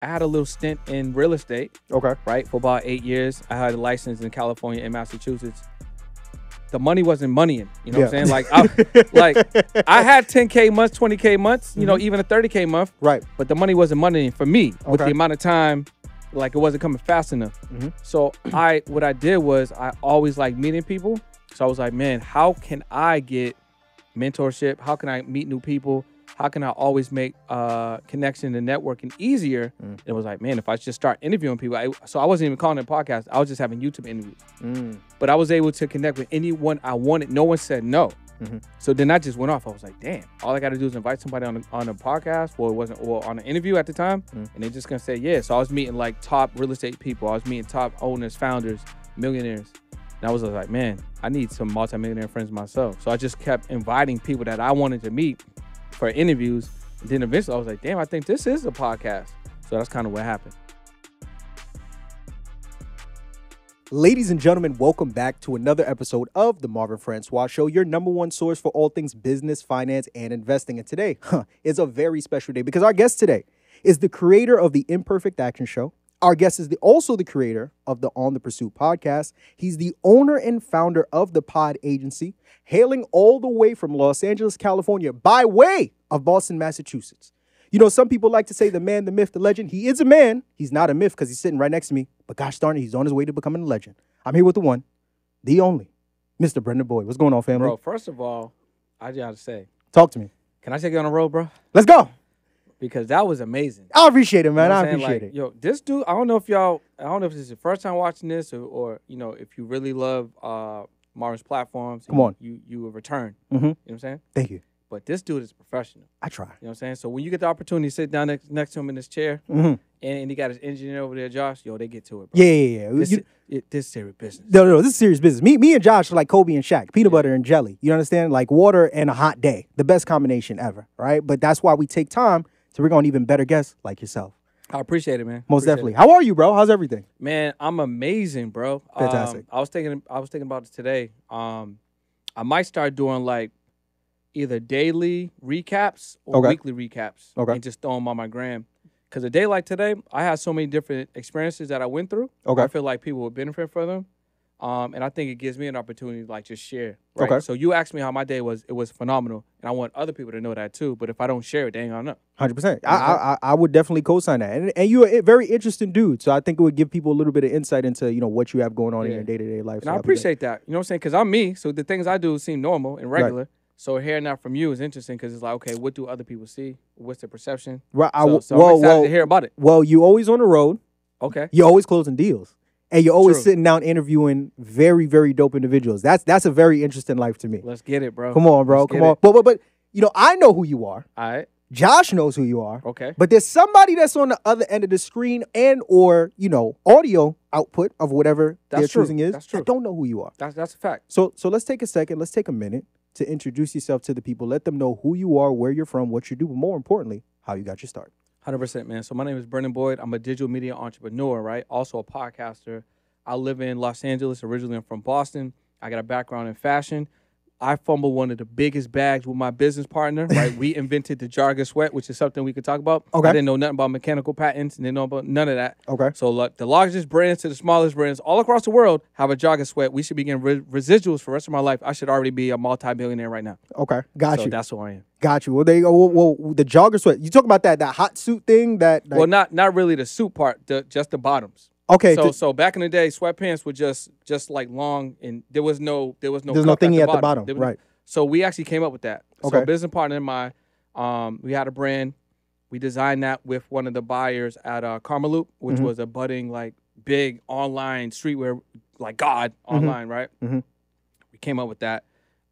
I had a little stint in real estate, Okay. right, for about 8 years. I had a license in California and Massachusetts. The money wasn't moneying, you know what I'm saying? I had 10K months, 20K months, you know, even a 30K month. Right. But the money wasn't moneying for me with the Okay. amount of time, like it wasn't coming fast enough. So what I did was I always like meeting people. So I was like, man, how can I get mentorship? How can I meet new people? How can I always make connection and networking easier? It was like, man, if I just start interviewing people. So I wasn't even calling it a podcast. I was just having YouTube interviews. But I was able to connect with anyone I wanted. No one said no. So then I just went off. I was like, damn, all I got to do is invite somebody on a podcast. Well, it wasn't, or on an interview at the time. And they're just going to say, yeah. So I was meeting like top real estate people. I was meeting top owners, founders, millionaires. And I was like, man, I need some multimillionaire friends myself. So I just kept inviting people that I wanted to meet for interviews. And then eventually I was like, damn, I think this is a podcast. So that's kind of what happened. Ladies and gentlemen, welcome back to another episode of the Marvin Francois Show, your number one source for all things business, finance, and investing. And today is a very special day because our guest today is the creator of the Imperfect Action Show. Our guest is also the creator of the On the Pursuit podcast. He's the owner and founder of the Pod Agency, hailing all the way from Los Angeles, California, by way of Boston, Massachusetts. You know, some people like to say the man, the myth, the legend. He is a man. He's not a myth because he's sitting right next to me. But gosh darn it, he's on his way to becoming a legend. I'm here with the one, the only, Mr. Brendan Boyd. What's going on, family? Bro, first of all, I just got to say, Talk to me. can I take you on the road, bro? Let's go. Because that was amazing. I appreciate it, man. You know what I I'm saying? appreciate Like, it. Yo, this dude, I don't know if this is your first time watching this or you know, if you really love Marvin's platforms. Come on. You will return. Mhm. You know what I'm saying? Thank you. But this dude is professional. I try. You know what I'm saying? So when you get the opportunity to sit down next to him in this chair, Mhm. and he got his engineer over there, Josh, yo, they get to it, bro. Yeah. This serious business. No, this is serious business. Me and Josh are like Kobe and Shaq, peanut butter and jelly. You understand? Like water and a hot day. The best combination ever, right? But that's why we take time to bring on even better guests like yourself. I appreciate it, man. Most Appreciate definitely. it. How are you, bro? How's everything? Man, I'm amazing, bro. Fantastic. I was thinking about it today. I might start doing like either daily recaps or Okay. weekly recaps, Okay. and just throw them on my gram. Because a day like today, I had so many different experiences that I went through. Okay. I feel like people would benefit from them. And I think it gives me an opportunity to like just share. Right? Okay. So you asked me how my day was. It was phenomenal. And I want other people to know that too. But if I don't share it, they ain't gonna know. 100%. I would definitely co-sign that. And you're a very interesting dude. So I think it would give people a little bit of insight into, you know, what you have going on in Yeah. your day-to-day life. And So I I'll be appreciate that. You know what I'm saying? Because I'm me. So the things I do seem normal and regular. So hearing that from you is interesting because it's like, okay, what do other people see? What's their perception? Right. So I'm excited to hear about it. Well, you always on the road. Okay. You're always closing deals. And you're always True. sitting down interviewing very, very dope individuals. That's a very interesting life to me. Let's get it, bro. Come on, bro. Let's Come get on. it. But you know, I know who you are. All right. Josh knows who you are. Okay. But there's somebody that's on the other end of the screen and or, you know, audio output of whatever That's their true. choosing is That's true. that don't know who you are. That's a fact. So let's take a second. Let's take a minute to introduce yourself to the people. Let them know who you are, where you're from, what you do, but more importantly, how you got your start. 100%, man. So my name is Brendan Boyd. I'm a digital media entrepreneur, right? Also a podcaster. I live in Los Angeles. Originally, I'm from Boston. I got a background in fashion. I fumbled one of the biggest bags with my business partner, right? We invented the Jarga Sweat, which is something we could talk about. Okay. I didn't know nothing about mechanical patents and didn't know about none of that. Okay. So like the largest brands to the smallest brands all across the world have a Jarga Sweat. We should be getting residuals for the rest of my life. I should already be a multi-billionaire right now. Okay. Got So you. that's who I am. Got you. Well, there you go. Well, the jogger sweat. You talk about that hot suit thing that Well, not really the suit part, just the bottoms. okay. So back in the day, sweatpants were just like long, and there was no there's no cuff thingy at the bottom. There was- Right. So we actually came up with that. So Okay. a business partner and mine, we had a brand. We designed that with one of the buyers at Karmaloop, which Mhm. was a budding like big online streetwear like god online, right? Mhm. We came up with that,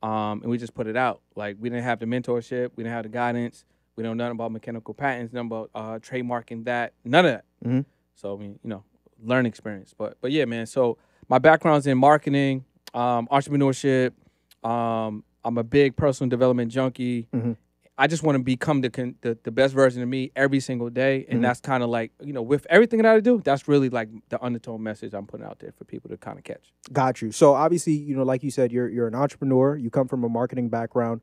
and we just put it out. Like we didn't have the mentorship, we didn't have the guidance, we don't know nothing about mechanical patents, nothing about trademarking that, none of that. Mhm. So I mean, you know, learning experience. But yeah, man. So my background's in marketing, entrepreneurship. I'm a big personal development junkie. Mhm. I just want to become the best version of me every single day, and Mhm. that's kind of like, you know, with everything that I do, that's really like the undertone message I'm putting out there for people to kind of catch. Got you. So obviously, you know, like you said, you're an entrepreneur. You come from a marketing background.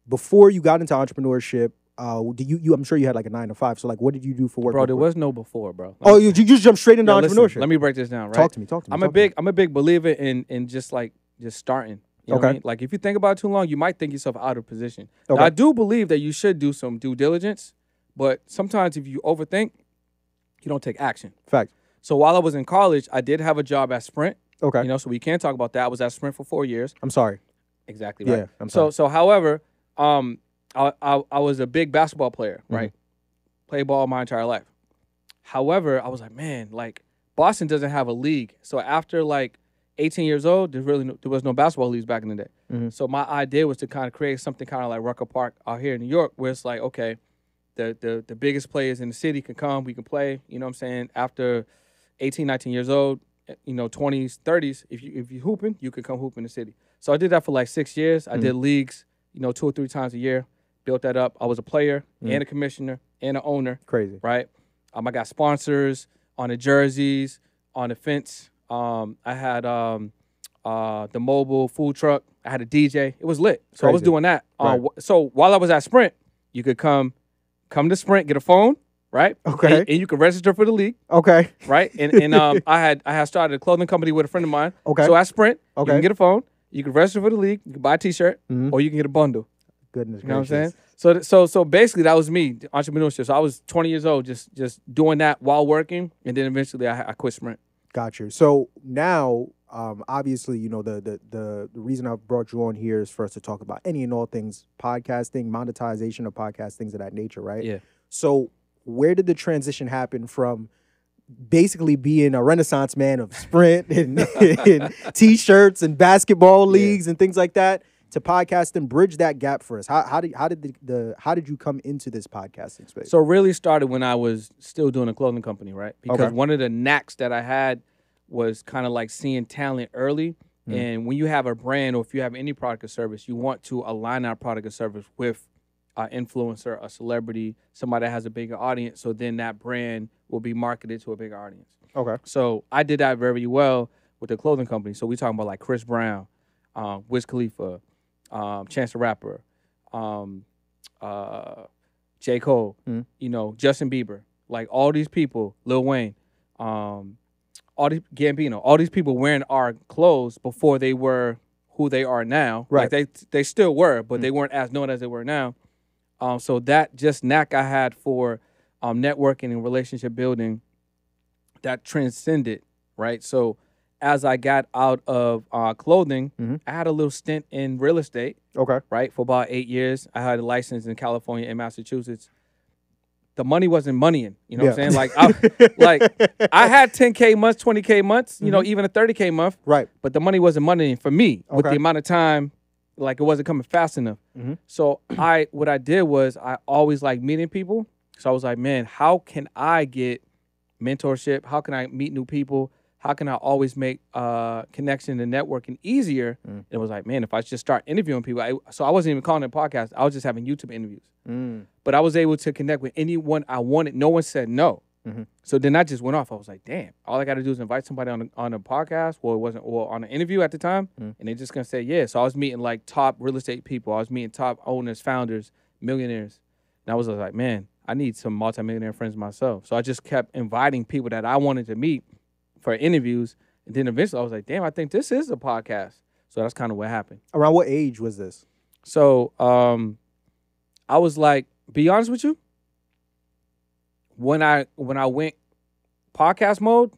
Before you got into entrepreneurship, did you? I'm sure you had like a 9 to 5. So like, what did you do for work? Bro, there was no before, bro. Oh, you just jumped straight into Yo, entrepreneurship. listen, let me break this down, right? Talk to me. I'm a big believer in just starting. You know what I mean? Like if you think about it too long, you might think yourself out of position. Okay. Now, I do believe that you should do some due diligence, but sometimes if you overthink, you don't take action. Fact. So while I was in college, I did have a job at Sprint. Okay. You know, so we can talk about that. I was at Sprint for 4 years. I'm sorry. Exactly right. Yeah, I'm sorry. So however, I was a big basketball player, right? Played ball my entire life. However, I was like, man, like Boston doesn't have a league. So after like 18 years old, there was no basketball leagues back in the day. So my idea was to kind of create something kind of like Rucker Park out here in New York, where it's like, okay, the biggest players in the city can come, we can play. You know what I'm saying? After 18, 19 years old, you know, 20s, 30s, if you hooping, you can come hoop in the city. So I did that for like 6 years. I did leagues, you know, 2 or 3 times a year. Built that up. I was a player and a commissioner and an owner. Crazy. Right? I got sponsors on the jerseys, on the fence. I had the mobile food truck. I had a DJ. It was lit. So I was doing that. Right. So while I was at Sprint, you could come to Sprint, get a phone, right? Okay. And you could register for the league. Okay. Right? And I had started a clothing company with a friend of mine. Okay. So at Sprint, you Okay. can get a phone, you can register for the league, you can buy a t-shirt, or you can get a bundle. Goodness You know gracious. what I'm saying? So basically that was me, entrepreneurship. So I was 20 years old, just doing that while working, and then eventually I quit Sprint. Got you. So now, obviously, you know, the reason I've brought you on here is for us to talk about any and all things podcasting, monetization of podcasts, things of that nature, right? Yeah. So where did the transition happen from basically being a renaissance man of Sprint and t-shirts and basketball leagues and things like that to podcasting? Bridge that gap for us. How did you come into this podcasting space? So it really started when I was still doing a clothing company, right? Because Okay. one of the knacks that I had was kind of like seeing talent early. And when you have a brand or if you have any product or service, you want to align that product or service with an influencer, a celebrity, somebody that has a bigger audience. So then that brand will be marketed to a bigger audience. Okay. So I did that very well with the clothing company. So we talking about like Chris Brown, Wiz Khalifa, Chance the Rapper, J. Cole, you know, Justin Bieber, like all these people, Lil Wayne, all these Gambino, all these people wearing our clothes before they were who they are now. Right. Like they still were, but they weren't as known as they were now. So that just knack I had for networking and relationship building, that transcended, right? So as I got out of clothing, I had a little stint in real estate, Okay. right? For about 8 years. I had a license in California and Massachusetts. The money wasn't moneying, you know what I'm saying? I had 10K months, 20K months, you know, even a 30K month. Right. But the money wasn't moneying for me with the Okay. amount of time, like it wasn't coming fast enough. So what I did was I always like meeting people. So I was like, man, how can I get mentorship? How can I meet new people? How can I always make connection and networking easier? It was like, man, if I just start interviewing people. So I wasn't even calling it a podcast. I was just having YouTube interviews. But I was able to connect with anyone I wanted. No one said no. So then I just went off. I was like, damn, all I got to do is invite somebody on a podcast. Well, it wasn't, or on an interview at the time. And they're just going to say, yeah. So I was meeting like top real estate people. I was meeting top owners, founders, millionaires. And I was like, man, I need some multimillionaire friends myself. So I just kept inviting people that I wanted to meet for interviews. And then eventually I was like, damn, I think this is a podcast. So that's kind of what happened. Around what age was this? So I was like, be honest with you, when I went podcast mode,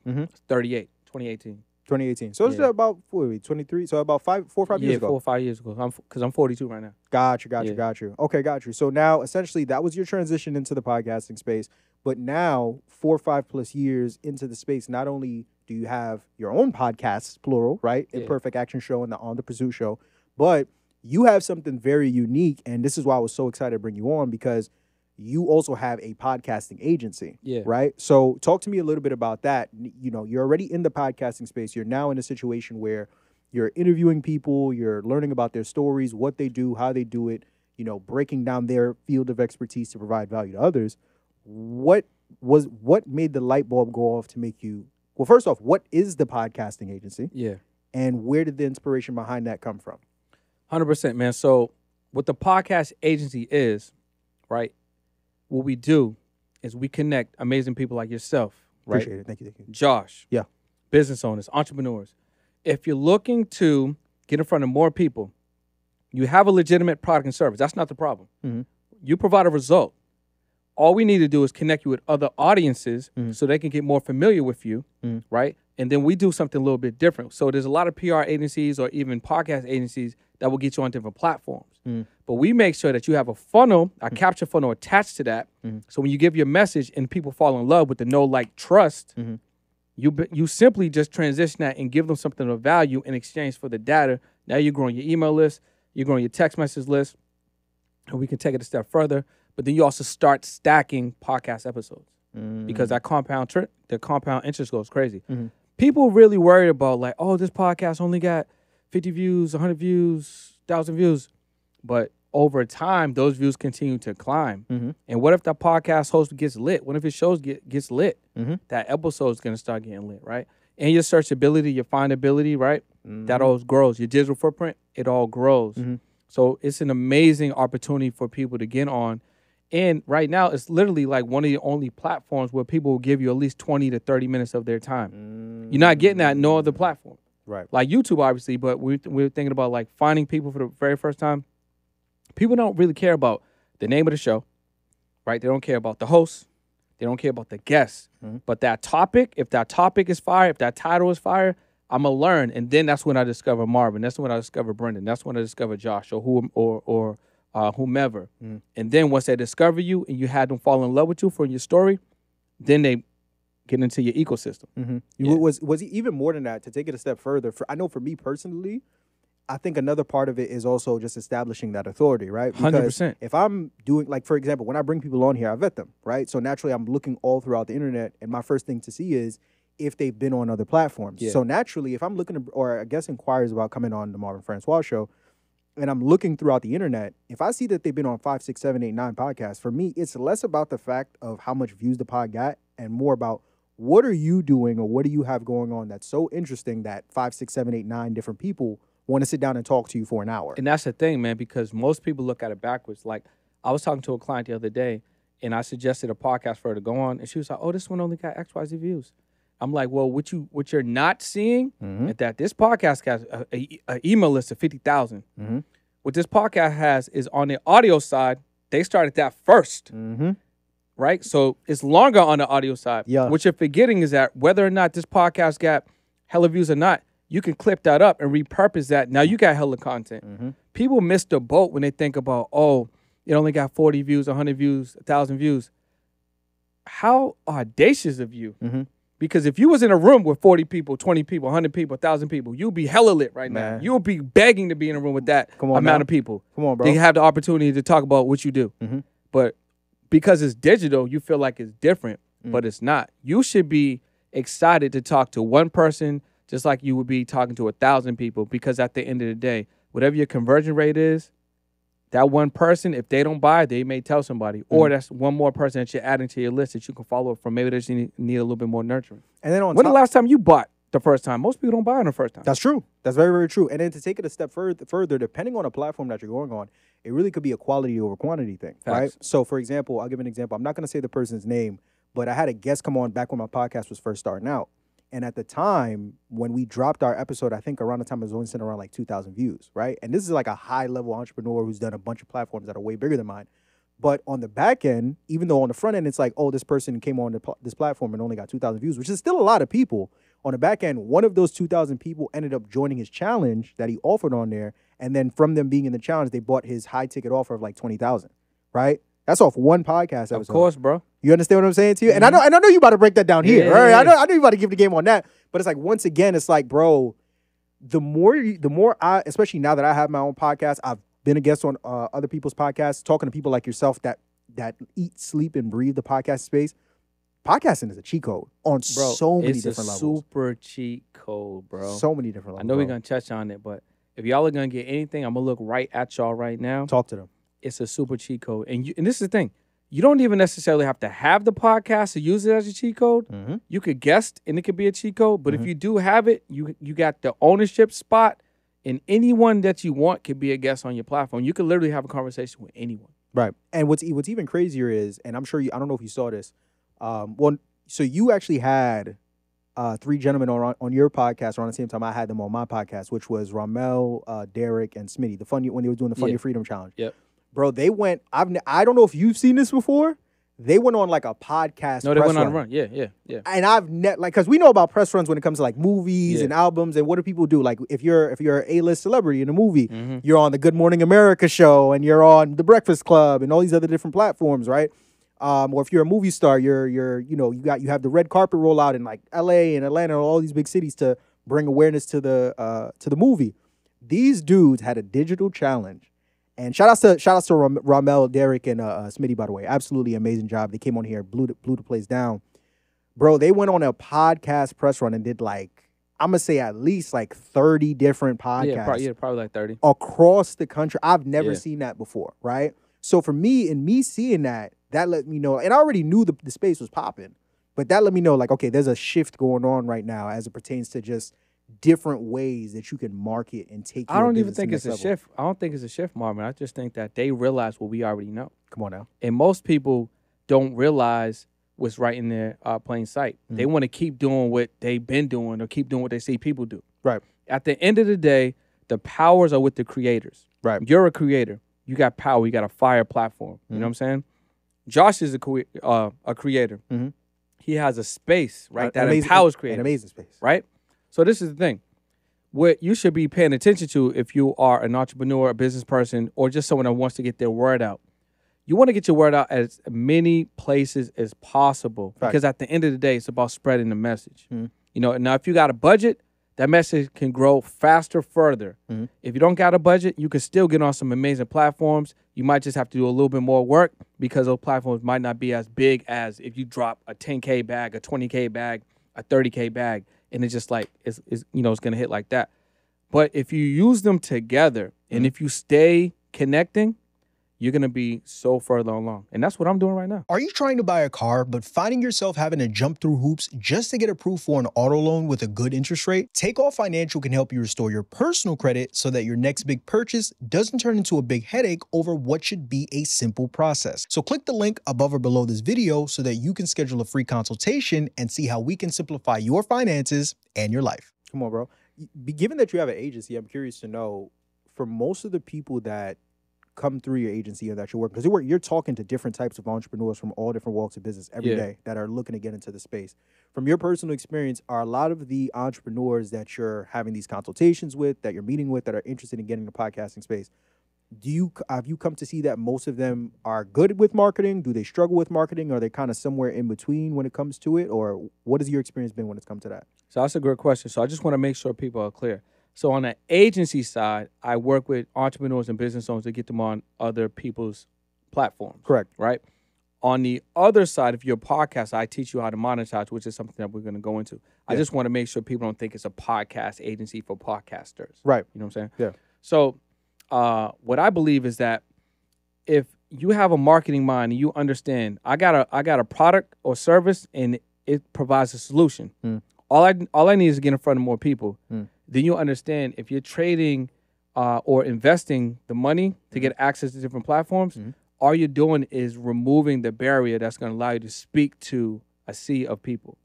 38, 2018. 2018. So it's about 23. So about 4 or 5 years ago. 4 or 5 years ago. Because I'm 42 right now. Got you. Okay, got you. So now, essentially, that was your transition into the podcasting space. But now, 4 or 5 plus years into the space, not only do you have your own podcasts, plural, right? Imperfect Action Show and the On the Pursuit Show, but you have something very unique. And this is why I was so excited to bring you on, because you also have a podcasting agency, right? So talk to me a little bit about that. You know, you're already in the podcasting space. You're now in a situation where you're interviewing people, you're learning about their stories, what they do, how they do it, you know, breaking down their field of expertise to provide value to others. What made the light bulb go off to make you, well, first off, what is the podcasting agency? Yeah. And where did the inspiration behind that come from? 100%, man. So what the podcast agency is, right? what we do is we connect amazing people like yourself, right? Appreciate it. Thank you. Josh. Yeah. Business owners, entrepreneurs. If you're looking to get in front of more people, you have a legitimate product and service. That's not the problem. Mm-hmm. You provide a result. All we need to do is connect you with other audiences so they can get more familiar with you, right? And then we do something a little bit different. So there's a lot of PR agencies or even podcast agencies that will get you on different platforms. But we make sure that you have a funnel, a capture funnel attached to that. So when you give your message and people fall in love with the know, like, trust, you simply just transition that and give them something of value in exchange for the data. Now you're growing your email list, you're growing your text message list, and we can take it a step further. But then you also start stacking podcast episodes because that compound interest goes crazy. People really worried about like, oh, this podcast only got 50 views, 100 views, 1,000 views. But over time, those views continue to climb. And what if that podcast host gets lit? What if his shows gets lit? That episode is going to start getting lit, right? And your searchability, your findability, right? That all grows. Your digital footprint, it all grows. So it's an amazing opportunity for people to get on. And right now, it's literally like one of the only platforms where people will give you at least 20 to 30 minutes of their time. You're not getting that in no other platform. Right. Like YouTube, obviously, but we're thinking about like finding people for the very first time. People don't really care about the name of the show, right? They don't care about the host. They don't care about the guests. But that topic, if that topic is fire, if that title is fire, I'm going to learn. And then that's when I discover Marvin. That's when I discover Brendan. That's when I discover Josh or whomever. And then once they discover you and you had them fall in love with you for your story, then they get into your ecosystem. Was it even more than that? To take it a step further, I know for me personally, I think another part of it is also just establishing that authority, right? Because 100%. if I'm doing, like, for example, when I bring people on here, I vet them, right? So naturally, I'm looking all throughout the internet, and my first thing to see is if they've been on other platforms. Yeah. So naturally, if I'm looking to, or I guess inquires about coming on the Marvin Francois show, and I'm looking throughout the internet, if I see that they've been on 5, 6, 7, 8, 9 podcasts, for me, it's less about the fact of how much views the pod got and more about what are you doing or what do you have going on that's so interesting that 5, 6, 7, 8, 9 different people want to sit down and talk to you for an hour. And that's the thing, man, because most people look at it backwards. Like, I was talking to a client the other day, and I suggested a podcast for her to go on, and she was like, oh, this one only got XYZ views. I'm like, well, what you're not seeing is that this podcast has an email list of 50,000. What this podcast has is on the audio side, they started that first, right? So it's longer on the audio side. Yeah. What you're forgetting is that whether or not this podcast got hella views or not, you can clip that up and repurpose that. Now you got hella content. People miss the boat when they think about, oh, it only got 40 views, 100 views, 1,000 views. How audacious of you. Because if you was in a room with 40 people, 20 people, 100 people, 1,000 people, you'd be hella lit right now. You'll be begging to be in a room with that amount of people. Come on, bro. They have the opportunity to talk about what you do. But because it's digital, you feel like it's different, but it's not. You should be excited to talk to one person just like you would be talking to 1,000 people, because at the end of the day, whatever your conversion rate is, that one person, if they don't buy, they may tell somebody. Or that's one more person that you're adding to your list that you can follow up from. Maybe they just need a little bit more nurturing. And then when the last time you bought the first time? Most people don't buy on the first time. That's true. That's very, very true. And then to take it a step further, depending on the platform that you're going on, it really could be a quality over quantity thing, right? So, for example, I'll give an example. I'm not going to say the person's name, but I had a guest come on back when my podcast was first starting out. And at the time, when we dropped our episode, I think around the time it was only sitting around like 2,000 views, right? And this is like a high-level entrepreneur who's done a bunch of platforms that are way bigger than mine. But on the back end, even though on the front end, it's like, oh, this person came on this platform and only got 2,000 views, which is still a lot of people. On the back end, one of those 2,000 people ended up joining his challenge that he offered on there. And then from them being in the challenge, they bought his high-ticket offer of like 20,000, right? That's off one podcast episode. Of course, bro. You understand what I'm saying to you? And I know you about to break that down here. Right? I know you about to give the game on that. But it's like, once again, it's like, bro, the more I, especially now that I have my own podcast, I've been a guest on other people's podcasts, talking to people like yourself that eat, sleep, and breathe the podcast space. Podcasting is a cheat code on so many different levels. It's a super cheat code, bro. So many different levels. I know we're going to touch on it, but if y'all are going to get anything, I'm going to look right at y'all right now. Talk to them. It's a super cheat code. And this is the thing. You don't even necessarily have to have the podcast to use it as a cheat code. You could guest and it could be a cheat code. But if you do have it, you got the ownership spot, and anyone that you want could be a guest on your platform. You could literally have a conversation with anyone. Right. And what's even crazier is, and I'm sure I don't know if you saw this. So you actually had 3 gentlemen on your podcast around the same time I had them on my podcast, which was Ramel, Derek, and Smitty. When they were doing the Fund Your Freedom Challenge. Yep. Bro, they went. I don't know if you've seen this before. They went on like a podcast. No, they went on a run. Yeah. And I've because we know about press runs when it comes to like movies and albums, and what do people do? Like if you're an A-list celebrity in a movie, you're on the Good Morning America show, and you're on the Breakfast Club, and all these other different platforms, right? Or if you're a movie star, you have the red carpet rollout in like L.A. and Atlanta, all these big cities to bring awareness to the movie. These dudes had a digital challenge. And shout outs to Ramel, Derek, and Smitty, by the way. Absolutely amazing job. They came on here, blew the place down. Bro, they went on a podcast press run and did like, I'm going to say at least like 30 different podcasts. Yeah, probably like 30. Across the country. I've never seen that before, right? So for me, and me seeing that let me know, and I already knew the space was popping, but that let me know like, okay, there's a shift going on right now as it pertains to just different ways that you can market and take your I don't even business think to it's the a next level. shift. I don't think it's a shift, Marvin. I just think that they realize what we already know. Come on now. And most people don't realize what's right in their plain sight. They want to keep doing what they've been doing or keep doing what they see people do. Right. At the end of the day, the powers are with the creators. Right. You're a creator. You got power. You got a fire platform. You know what I'm saying? Josh is a creator. He has a space, right, that empowers creators. An amazing space. Right? So this is the thing. What you should be paying attention to if you are an entrepreneur, a business person, or just someone that wants to get their word out. You want to get your word out as many places as possible. Right. Because at the end of the day, it's about spreading the message. You know, now if you got a budget, that message can grow faster, further. If you don't got a budget, you can still get on some amazing platforms. You might just have to do a little bit more work because those platforms might not be as big as if you drop a 10K bag, a 20K bag, a 30K bag, and it's just like, it's going to hit like that. But if you use them together and if you stay connecting, you're going to be so further along. And that's what I'm doing right now. Are you trying to buy a car, but finding yourself having to jump through hoops just to get approved for an auto loan with a good interest rate? Takeoff Financial can help you restore your personal credit so that your next big purchase doesn't turn into a big headache over what should be a simple process. So click the link above or below this video so that you can schedule a free consultation and see how we can simplify your finances and your life. Come on, bro. Given that you have an agency, I'm curious to know, for most of the people that come through your agency or that you're working, because you're talking to different types of entrepreneurs from all different walks of business every day that are looking to get into the space. From your personal experience, are a lot of the entrepreneurs that you're having these consultations with, that you're meeting with, that are interested in getting the podcasting space, have you come to see that most of them are good with marketing? Do they struggle with marketing? Are they kind of somewhere in between when it comes to it? Or what has your experience been when it's come to that? So that's a great question. So I just want to make sure people are clear. So on the agency side, I work with entrepreneurs and business owners to get them on other people's platforms. Correct. Right? On the other side, if you're a podcast, I teach you how to monetize, which is something that we're going to go into. I just want to make sure people don't think it's a podcast agency for podcasters. Right. You know what I'm saying? Yeah. So what I believe is that if you have a marketing mind and you understand, I got a product or service and it provides a solution. All I need is to get in front of more people. Then you understand if you're trading or investing the money to get access to different platforms, all you're doing is removing the barrier that's going to allow you to speak to a sea of people.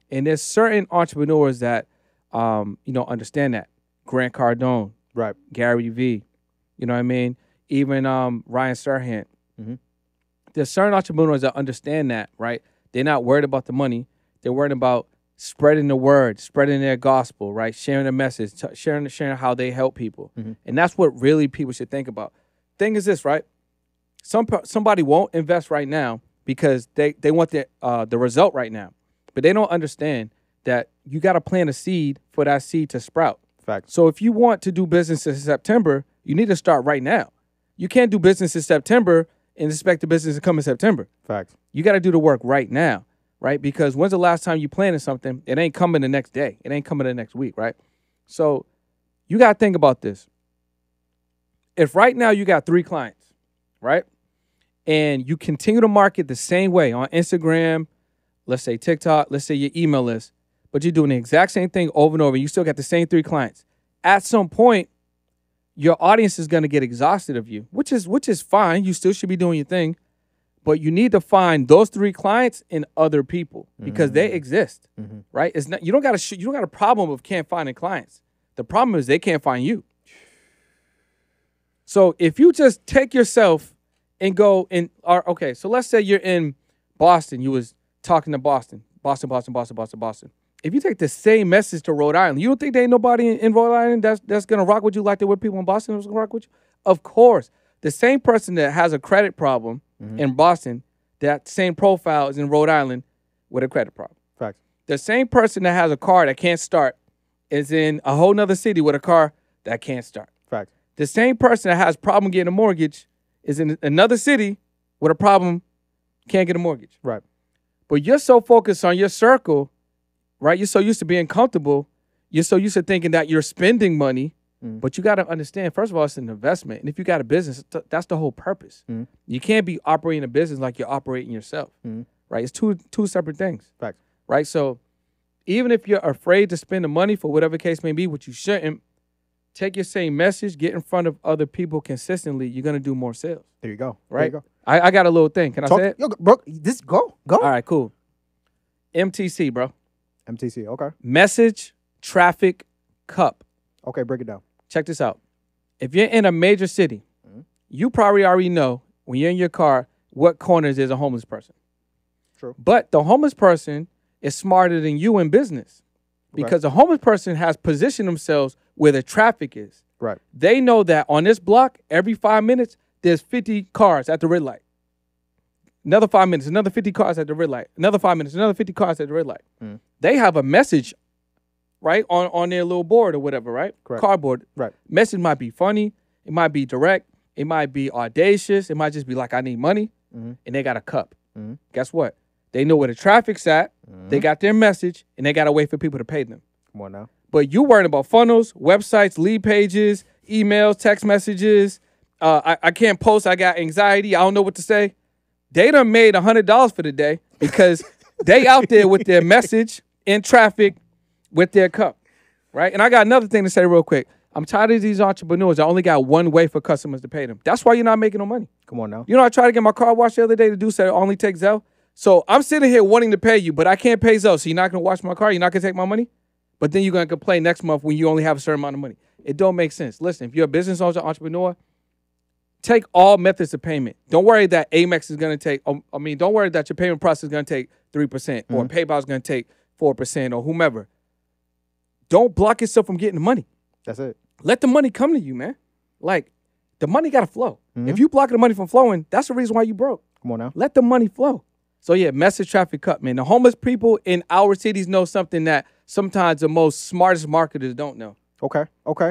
And there's certain entrepreneurs that understand that. Grant Cardone, Right. Gary Vee, you know what I mean? Even Ryan Serhant. There's certain entrepreneurs that understand that, right? They're not worried about the money. They're worried about spreading the word, spreading their gospel, right? Sharing the message, sharing how they help people. And that's what really people should think about. Thing is this, right? Somebody won't invest right now because they want the result right now. But they don't understand that you got to plant a seed for that seed to sprout. Fact. So if you want to do business in September, you need to start right now. You can't do business in September and expect the business to come in September. Fact. You got to do the work right now. Right? Because when's the last time you planted something? It ain't coming the next day. It ain't coming the next week, right? So you got to think about this. If right now you got 3 clients, right? And you continue to market the same way on Instagram, let's say TikTok, let's say your email list, but you're doing the exact same thing over and over, and you still got the same 3 clients. At some point, your audience is going to get exhausted of you, which is fine. You still should be doing your thing, but you need to find those 3 clients in other people because they exist, right? It's not you don't got a problem of can't finding clients. The problem is they can't find you. So if you just take yourself and go in, okay, so let's say you're in Boston. You was talking to Boston. If you take the same message to Rhode Island, you don't think there ain't nobody in Rhode Island that's gonna rock with you like there were people in Boston that's gonna rock with you? Of course. The same person that has a credit problem in Boston, that same profile is in Rhode Island with a credit problem. Facts. The same person that has a car that can't start is in a whole nother city with a car that can't start. Facts. The same person that has a problem getting a mortgage is in another city with a problem, can't get a mortgage. Right. But you're so focused on your circle, right? You're so used to being comfortable. You're so used to thinking that you're spending money. But you got to understand, first of all, it's an investment. And if you got a business, that's the whole purpose. You can't be operating a business like you're operating yourself, right? It's two separate things. Facts. Right? So even if you're afraid to spend the money for whatever case may be, which you shouldn't, take your same message, get in front of other people consistently, you're going to do more sales. There you go. Right? There you go. I got a little thing. Can I say it? Yo, bro, go. All right, cool. MTC, bro. MTC, okay. Message Traffic Cup. Okay, break it down. Check this out. If you're in a major city, you probably already know when you're in your car what corners there's a homeless person. True. But the homeless person is smarter than you in business because the homeless person has positioned themselves where the traffic is. Right. They know that on this block, every 5 minutes, there's 50 cars at the red light. Another 5 minutes, another 50 cars at the red light. Another 5 minutes, another 50 cars at the red light. They have a message, right, on their little board or whatever, right? Correct. Cardboard. Right. Message might be funny. It might be direct. It might be audacious. It might just be like, I need money. And they got a cup. Guess what? They know where the traffic's at. They got their message, and they got to wait for people to pay them. Come on now. But you worrying about funnels, websites, lead pages, emails, text messages. I can't post. I got anxiety. I don't know what to say. They done made $100 for the day because they out there with their message in traffic with their cup, right? And I got another thing to say real quick. I'm tired of these entrepreneurs. I only got one way for customers to pay them. That's why you're not making no money. Come on now. You know, I tried to get my car washed the other day. The dude said it only takes Zelle. So I'm sitting here wanting to pay you, but I can't pay Zelle. So you're not going to wash my car? You're not going to take my money? But then you're going to complain next month when you only have a certain amount of money. It don't make sense. Listen, if you're a business owner, entrepreneur, take all methods of payment. Don't worry that Amex is going to take, don't worry that your payment process is going to take 3% or PayPal is going to take 4% or whomever. Don't block yourself from getting the money. That's it. Let the money come to you, man. Like, the money got to flow. If you block the money from flowing, that's the reason why you broke. Come on now. Let the money flow. So, yeah, message traffic cup, man. The homeless people in our cities know something that sometimes the most smartest marketers don't know. Okay.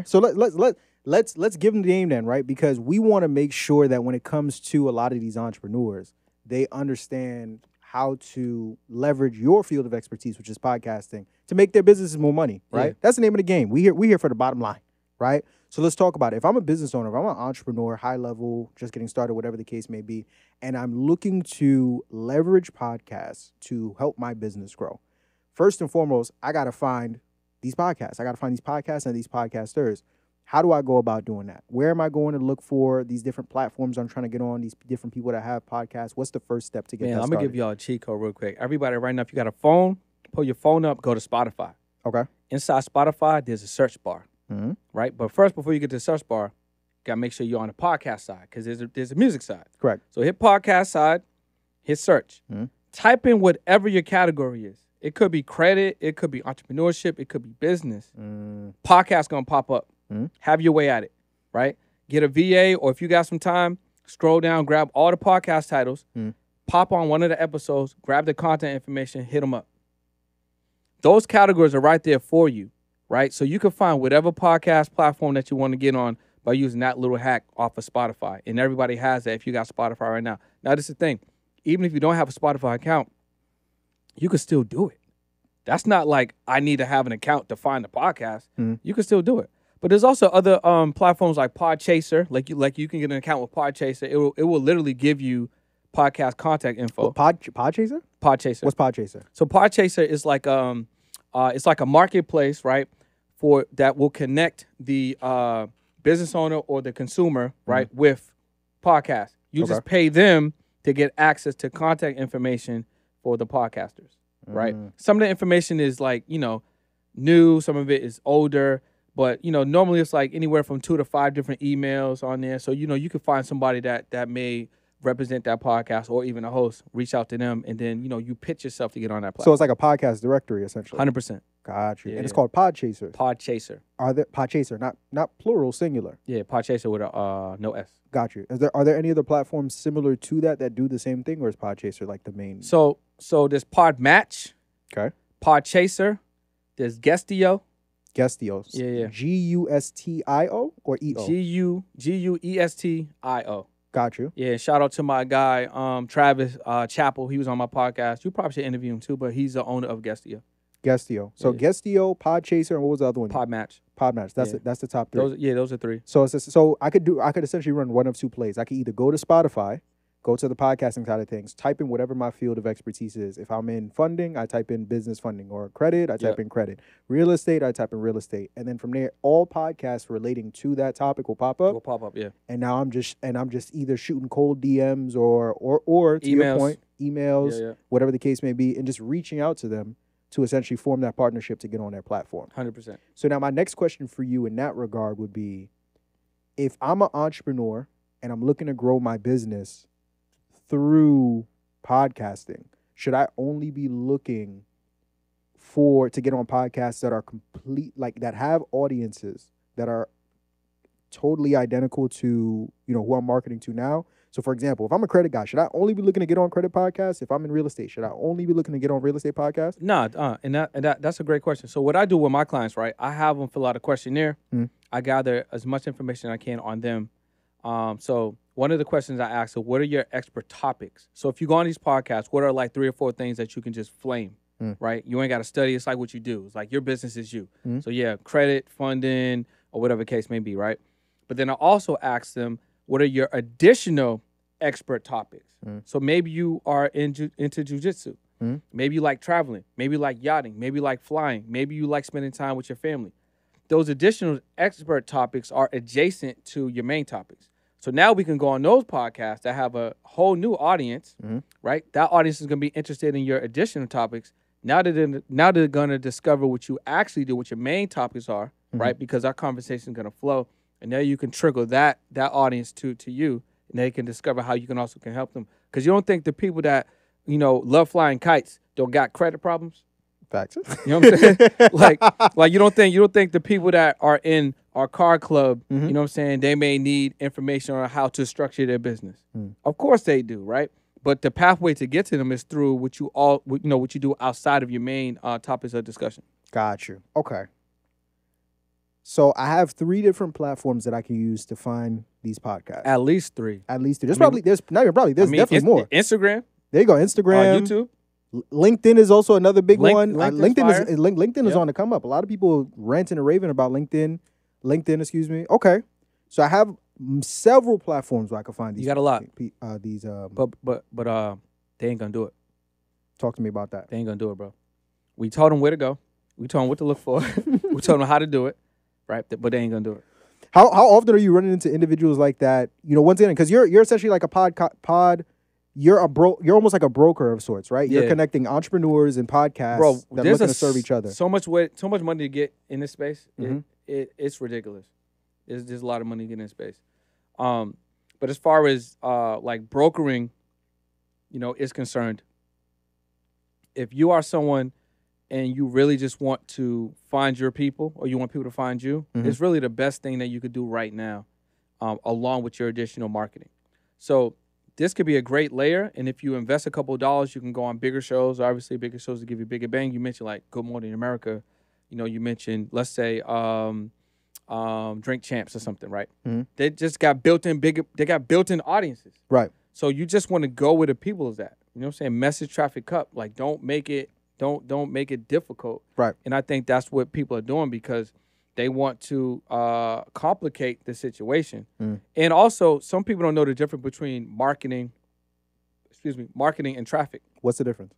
So let's give them the name then, right? Because we want to make sure that when it comes to a lot of these entrepreneurs, they understand how to leverage your field of expertise, which is podcasting, to make their businesses more money, right? Yeah. That's the name of the game. We here for the bottom line, right? So let's talk about it. If I'm a business owner, if I'm an entrepreneur, high level, just getting started, whatever the case may be, and I'm looking to leverage podcasts to help my business grow, first and foremost, I got to find these podcasts. I got to find these podcasts and these podcasters. How do I go about doing that? Where am I going to look for these different platforms I'm trying to get on, these different people that have podcasts? What's the first step to get that started? I'm going to give y'all a cheat code real quick. Everybody right now, if you got a phone, pull your phone up, go to Spotify. Okay. Inside Spotify, there's a search bar, right? But first, before you get to the search bar, you got to make sure you're on the podcast side because there's a music side. Correct. So hit podcast side, hit search. Type in whatever your category is. It could be credit. It could be entrepreneurship. It could be business. Podcast going to pop up. Have your way at it, right? Get a VA, or if you got some time, scroll down, grab all the podcast titles, pop on one of the episodes, grab the content information, hit them up. Those categories are right there for you, right? So you can find whatever podcast platform that you want to get on by using that little hack off of Spotify. And everybody has that if you got Spotify right now. Now, this is the thing. Even if you don't have a Spotify account, you can still do it. That's not like I need to have an account to find the podcast. You can still do it. But there's also other platforms like Podchaser. Like you can get an account with Podchaser. It will literally give you podcast contact info. Podchaser? Podchaser. What's Podchaser? So Podchaser is like it's like a marketplace, right? For that will connect the business owner or the consumer, right, with podcasts. You Okay. just pay them to get access to contact information for the podcasters, right? Some of the information is like, new, some of it is older, but normally it's like anywhere from 2 to 5 different emails on there. So you can find somebody that may represent that podcast or even a host, reach out to them, and then you pitch yourself to get on that So platform. it's like a podcast directory essentially. 100%. Got you. Yeah, And it's yeah. called Podchaser. Podchaser. Are there Podchaser, not plural, singular? Yeah, Podchaser with a no S. Got you. Are there any other platforms similar to that do the same thing, or is Podchaser like the main? So there's Podmatch, Okay. Podchaser, there's Guestio, Guestio. Yeah. Gustio or EO? Guestio. Got you. Yeah, shout out to my guy, Travis Chappell. He was on my podcast. You probably should interview him too, but he's the owner of Guestio. Guestio. So Yeah. Guestio, Podchaser, and what was the other one? Podmatch. Podmatch. That's Yeah. that's the top three. Those are 3. So I could essentially run one of 2 plays. I could either go to Spotify, go to the podcasting side of things, type in whatever my field of expertise is. If I'm in funding, I type in business funding, or credit, I type in credit. Real estate, I type in real estate. And then from there, all podcasts relating to that topic will pop up. Will pop up, yeah. And now I'm just either shooting cold DMs or to your Emails. point, emails, Yeah. whatever the case may be, and just reaching out to them to essentially form that partnership to get on their platform. 100%. So now my next question for you in that regard would be, if I'm an entrepreneur and I'm looking to grow my business through podcasting, should I only be looking to get on podcasts that are that have audiences that are totally identical to, who I'm marketing to now? So for example, if I'm a credit guy, should I only be looking to get on credit podcasts? If I'm in real estate, should I only be looking to get on real estate podcasts? Nah, and that's a great question. So what I do with my clients, right? I have them fill out a questionnaire. I gather as much information I can on them. So one of the questions I ask is, what are your expert topics? So if you go on these podcasts, what are like 3 or 4 things that you can just flame, right? You ain't got to study. It's like what you do. It's like your business is you. So yeah, credit, funding, or whatever the case may be, right? But then I also ask them, what are your additional expert topics? So maybe you are into jujitsu. Maybe you like traveling. Maybe you like yachting. Maybe you like flying. Maybe you like spending time with your family. Those additional expert topics are adjacent to your main topics. So now we can go on those podcasts that have a whole new audience, right? That audience is going to be interested in your additional topics. Now they're going to discover what you actually do, what your main topics are, right? Because our conversation is going to flow. And now you can trigger that audience to you, and they can discover how you can help them. Because you don't think the people that, love flying kites don't got credit problems? Facts. You know what I'm saying? like you don't think the people that are in our car club, you know what I'm saying, they may need information on how to structure their business. Of course they do, right? But the pathway to get to them is through what you do outside of your main topics of discussion. Got you. Okay. So I have 3 different platforms that I can use to find these podcasts. At least 3. At least 3. There's definitely more. Instagram. There you go. Instagram, YouTube. LinkedIn is also another big one. LinkedIn's LinkedIn is on the come up. A lot of people ranting and raving about LinkedIn. Excuse me. Okay. So I have several platforms where I can find these. You got a lot. But they ain't gonna do it. Talk to me about that. They ain't gonna do it, bro. We told them where to go. We told them what to look for. We told them how to do it, right? But they ain't gonna do it. How often are you running into individuals like that? Once again, because you're essentially like a pod. You're almost like a broker of sorts, right? You're connecting entrepreneurs and podcasts that are looking to serve each other. So much money to get in this space. It's ridiculous. There's a lot of money to get in this space. But as far as like brokering, is concerned, if you are someone and you really just want to find your people, or you want people to find you, it's really the best thing that you could do right now, along with your additional marketing. So this could be a great layer, and if you invest a couple of dollars, you can go on bigger shows. Obviously, bigger shows to give you bigger bang. You mentioned like Good Morning America. You mentioned, let's say, Drink Champs or something, right? They just got built-in audiences. Right. So you just want to go where the people is at. You know what I'm saying? Message traffic up. Like, don't make it difficult. Right. And I think that's what people are doing, because they want to complicate the situation. And also, some people don't know the difference between marketing and traffic. What's the difference?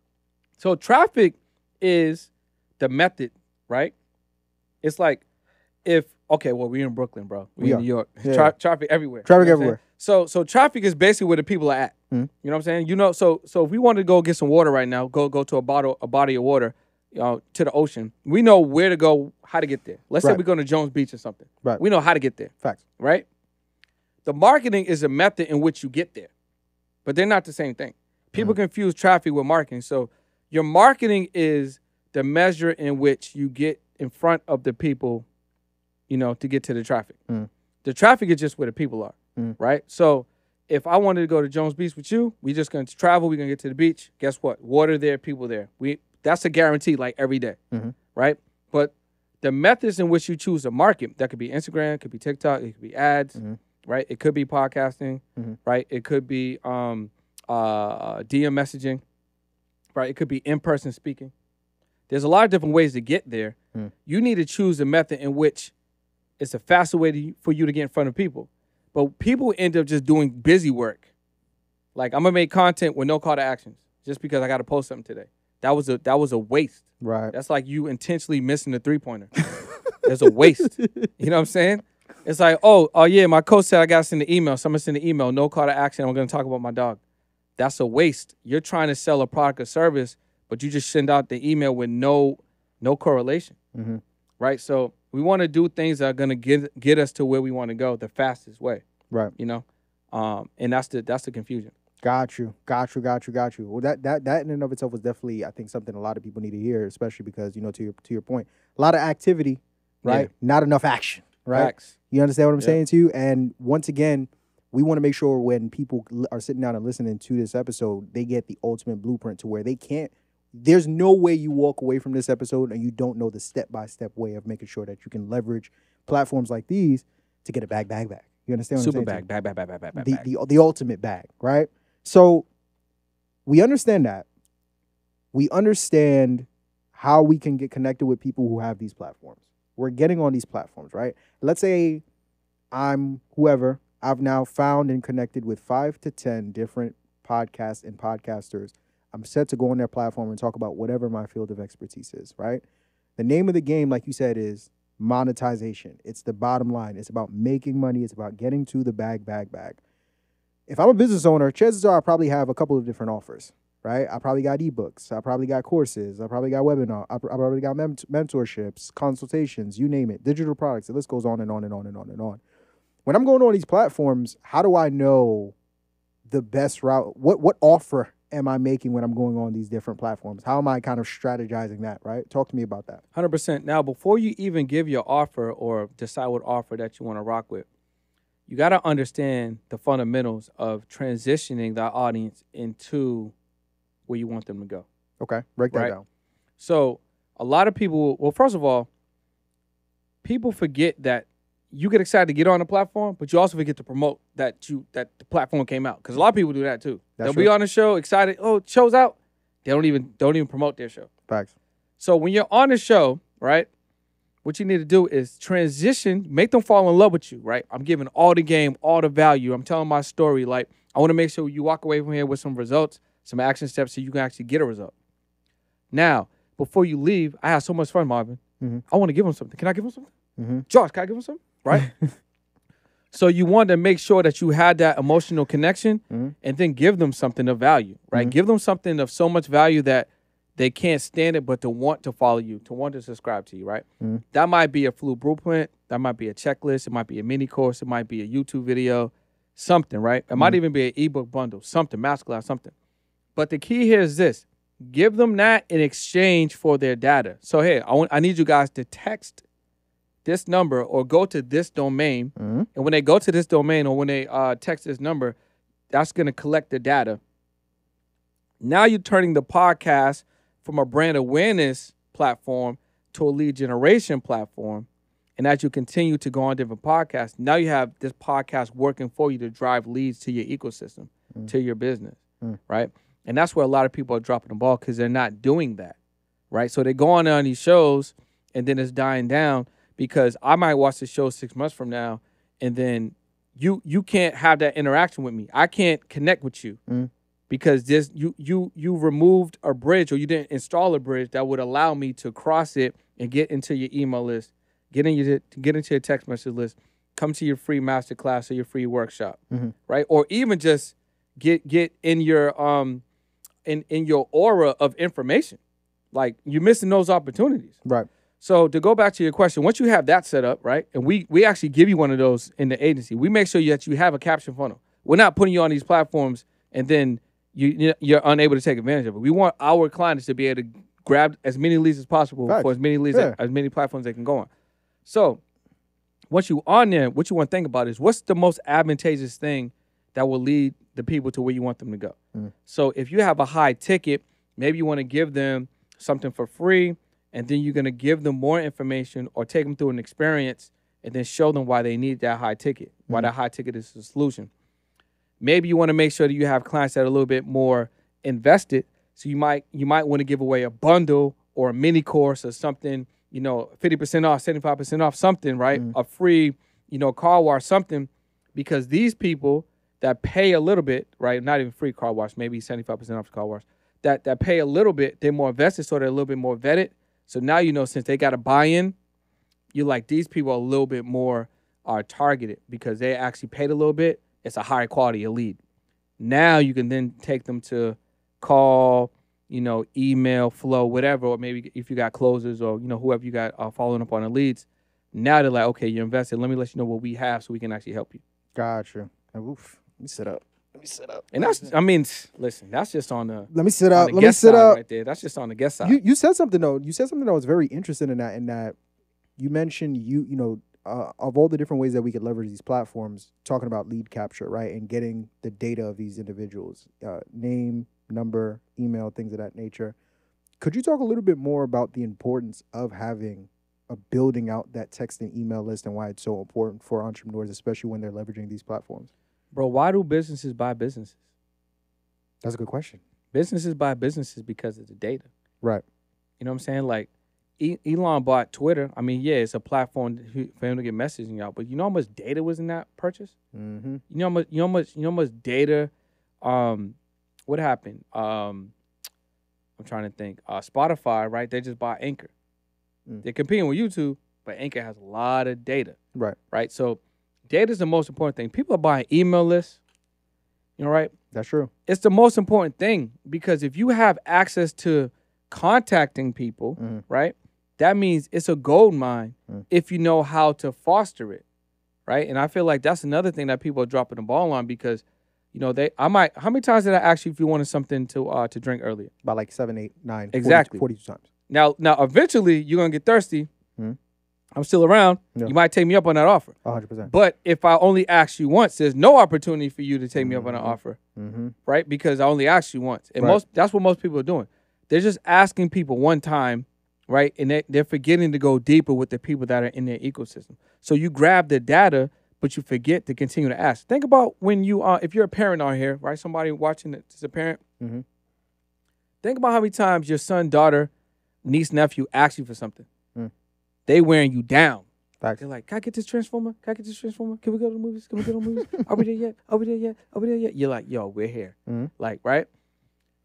So traffic is the method, right? It's like if Okay, well, we're in Brooklyn, bro. We We're are. in New York. Yeah. Traffic everywhere. Traffic You know what I'm everywhere. saying? So traffic is basically where the people are at. Mhm. You know what I'm saying? You know, so if we wanted to go get some water right now, go to a body of water, to the ocean. We know where to go, how to get there. Let's say Right. we're going to Jones Beach or something. Right. We know how to get there, Facts. right? The marketing is a method in which you get there, but they're not the same thing. People confuse traffic with marketing. So your marketing is the measure in which you get in front of the people, to get to the traffic. The traffic is just where the people are, right? So if I wanted to go to Jones Beach with you, we just going to travel. We're going to get to the beach. Guess what? Water there, people there. That's a guarantee, like every day, right? But the methods in which you choose to market, that could be Instagram, it could be TikTok, it could be ads, right? It could be podcasting, right? It could be DM messaging, right? It could be in-person speaking. There's a lot of different ways to get there. You need to choose a method in which it's a faster way for you to get in front of people. But people end up just doing busy work. Like, I'm going to make content with no call to actions just because I got to post something today. That was a waste. Right. That's like you intentionally missing the three-pointer. There's a waste. You know what I'm saying? It's like, oh yeah, my coach said I got to send the email. So I'm going to send the email, no call to action. I'm going to talk about my dog. That's a waste. You're trying to sell a product or service, but you just send out the email with no correlation, right? So we want to do things that are going to get us to where we want to go the fastest way, Right. And that's the confusion. Got you. Well, that in and of itself was definitely, I think, something a lot of people need to hear, especially because, to your point, a lot of activity, right? Yeah. Not enough action, right? Facts. You understand what I'm Yeah. saying to you? And once again, we want to make sure when people are sitting down and listening to this episode, they get the ultimate blueprint to where there's no way you walk away from this episode and you don't know the step-by-step way of making sure that you can leverage platforms like these to get a bag. You understand what Super I'm saying? bag, bag. The ultimate bag, right? So we understand that. We understand how we can get connected with people who have these platforms. We're getting on these platforms, right? Let's say I'm whoever. I've now found and connected with 5 to 10 different podcasts and podcasters. I'm set to go on their platform and talk about whatever my field of expertise is, right? The name of the game, like you said, is monetization. It's the bottom line. It's about making money. It's about getting to the bag. If I'm a business owner, chances are I probably have a couple of different offers, right? I probably got ebooks. I probably got courses. I probably got webinars. I probably got mentorships, consultations, you name it, digital products. The list goes on and on and on and on and on. When I'm going on these platforms, how do I know the best route? What offer am I making when I'm going on these different platforms? How am I kind of strategizing that, right? Talk to me about that. 100%. Now, before you even give your offer or decide what offer that you want to rock with, you got to understand the fundamentals of transitioning that audience into where you want them to go. Okay, break that Right. down. So a lot of people, well, first of all, people forget that you get excited to get on the platform, but you also forget to promote that the platform came out. Because a lot of people do that too. That's They'll be true. on the show, excited. Oh, show's out. They don't even promote their show. Facts. So when you're on the show, right, what you need to do is transition, make them fall in love with you, right? I'm giving all the game, all the value. I'm telling my story. Like, I want to make sure you walk away from here with some results, some action steps so you can actually get a result. Now, before you leave, I had so much fun, Marvin. I want to give them something. Can I give them something? Josh, can I give them something? Right? So you want to make sure that you had that emotional connection and then give them something of value, right? Give them something of so much value that they can't stand it, but to want to follow you, to want to subscribe to you, right? That might be a Flu Blueprint. That might be a checklist. It might be a mini course. It might be a YouTube video, something, right? It might even be an ebook bundle, something, masterclass, something. But the key here is this. Give them that in exchange for their data. So, hey, I need you guys to text this number or go to this domain. And when they go to this domain or when they text this number, that's going to collect the data. Now you're turning the podcast from a brand awareness platform to a lead generation platform. And as you continue to go on different podcasts, now you have this podcast working for you to drive leads to your ecosystem, to your business, right? And that's where a lot of people are dropping the ball because they're not doing that, right? So they go on these shows and then it's dying down because I might watch the show 6 months from now and then you can't have that interaction with me. I can't connect with you because you removed a bridge or you didn't install a bridge that would allow me to cross it and get into your email list, get into your text message list, come to your free master class or your free workshop, right? Or even just get in your in your aura of information. Like, you're missing those opportunities. Right. So to go back to your question, once you have that set up, right, and we actually give you one of those in the agency, we make sure that you have a caption funnel. We're not putting you on these platforms and then you're unable to take advantage of it. We want our clients to be able to grab as many leads as possible for as many leads, as many platforms they can go on. So once you're on there, what you want to think about is, what's the most advantageous thing that will lead the people to where you want them to go. So if you have a high ticket, maybe you want to give them something for free, and then you're going to give them more information or take them through an experience and then show them why they need that high ticket, why that high ticket is the solution. Maybe you want to make sure that you have clients that are a little bit more invested. So you might want to give away a bundle or a mini course or something, 50% off, 75% off, something, right? A free, car wash, something, because these people that pay a little bit, right? Not even free car wash, maybe 75% off the car wash, that pay a little bit, they're more invested, so they're a little bit more vetted. So now, since they got a buy-in, you're like, these people are a little bit more targeted because they actually paid a little bit. It's a higher quality of lead. Now you can then take them to call, email, flow, whatever, or maybe if you got closers or, whoever you got following up on the leads. Now they're like, okay, you're invested. Let me let you know what we have so we can actually help you. Gotcha. Oof. Let me sit up. And listen, that's just on the. Let me sit up. Let me sit up right there. That's just on the guest side. You said something though. You said something that was very interesting in that you mentioned of all the different ways that we could leverage these platforms, talking about lead capture, right, and getting the data of these individuals, name, number, email, things of that nature. Could you talk a little bit more about the importance of building out that text and email list and why it's so important for entrepreneurs, especially when they're leveraging these platforms? Bro, why do businesses buy businesses? That's a good question. Businesses buy businesses because of the data. Right. You know what I'm saying? Like, Elon bought Twitter. I mean, yeah, it's a platform for him to get messaging out, but you know how much data was in that purchase? Mm-hmm. You know how much data. What happened? I'm trying to think. Spotify, right? They just bought Anchor. They're competing with YouTube, but Anchor has a lot of data. Right. Right. So data is the most important thing. People are buying email lists. Right? That's true. It's the most important thing because if you have access to contacting people, right, that means it's a gold mine if you know how to foster it, right? And I feel like that's another thing that people are dropping the ball on because, how many times did I ask you if you wanted something to drink earlier? About like 7, 8, 9, exactly. 42 times. Now, eventually you're going to get thirsty. I'm still around. Yeah. You might take me up on that offer. 100%. But if I only ask you once, there's no opportunity for you to take me up on an offer, right? Because I only asked you once. And that's what most people are doing. They're just asking people one time, right? And they're forgetting to go deeper with the people that are in their ecosystem. So you grab the data, but you forget to continue to ask. Think about when if you're a parent out here, right? Somebody watching that's a parent. Think about how many times your son, daughter, niece, nephew ask you for something. They wearing you down. Facts. They're like, can I get this transformer? Can I get this transformer? Can we go to the movies? Can we go to the movies? Are we there yet? Are we there yet? Are we there yet? You're like, yo, we're here. Like, right?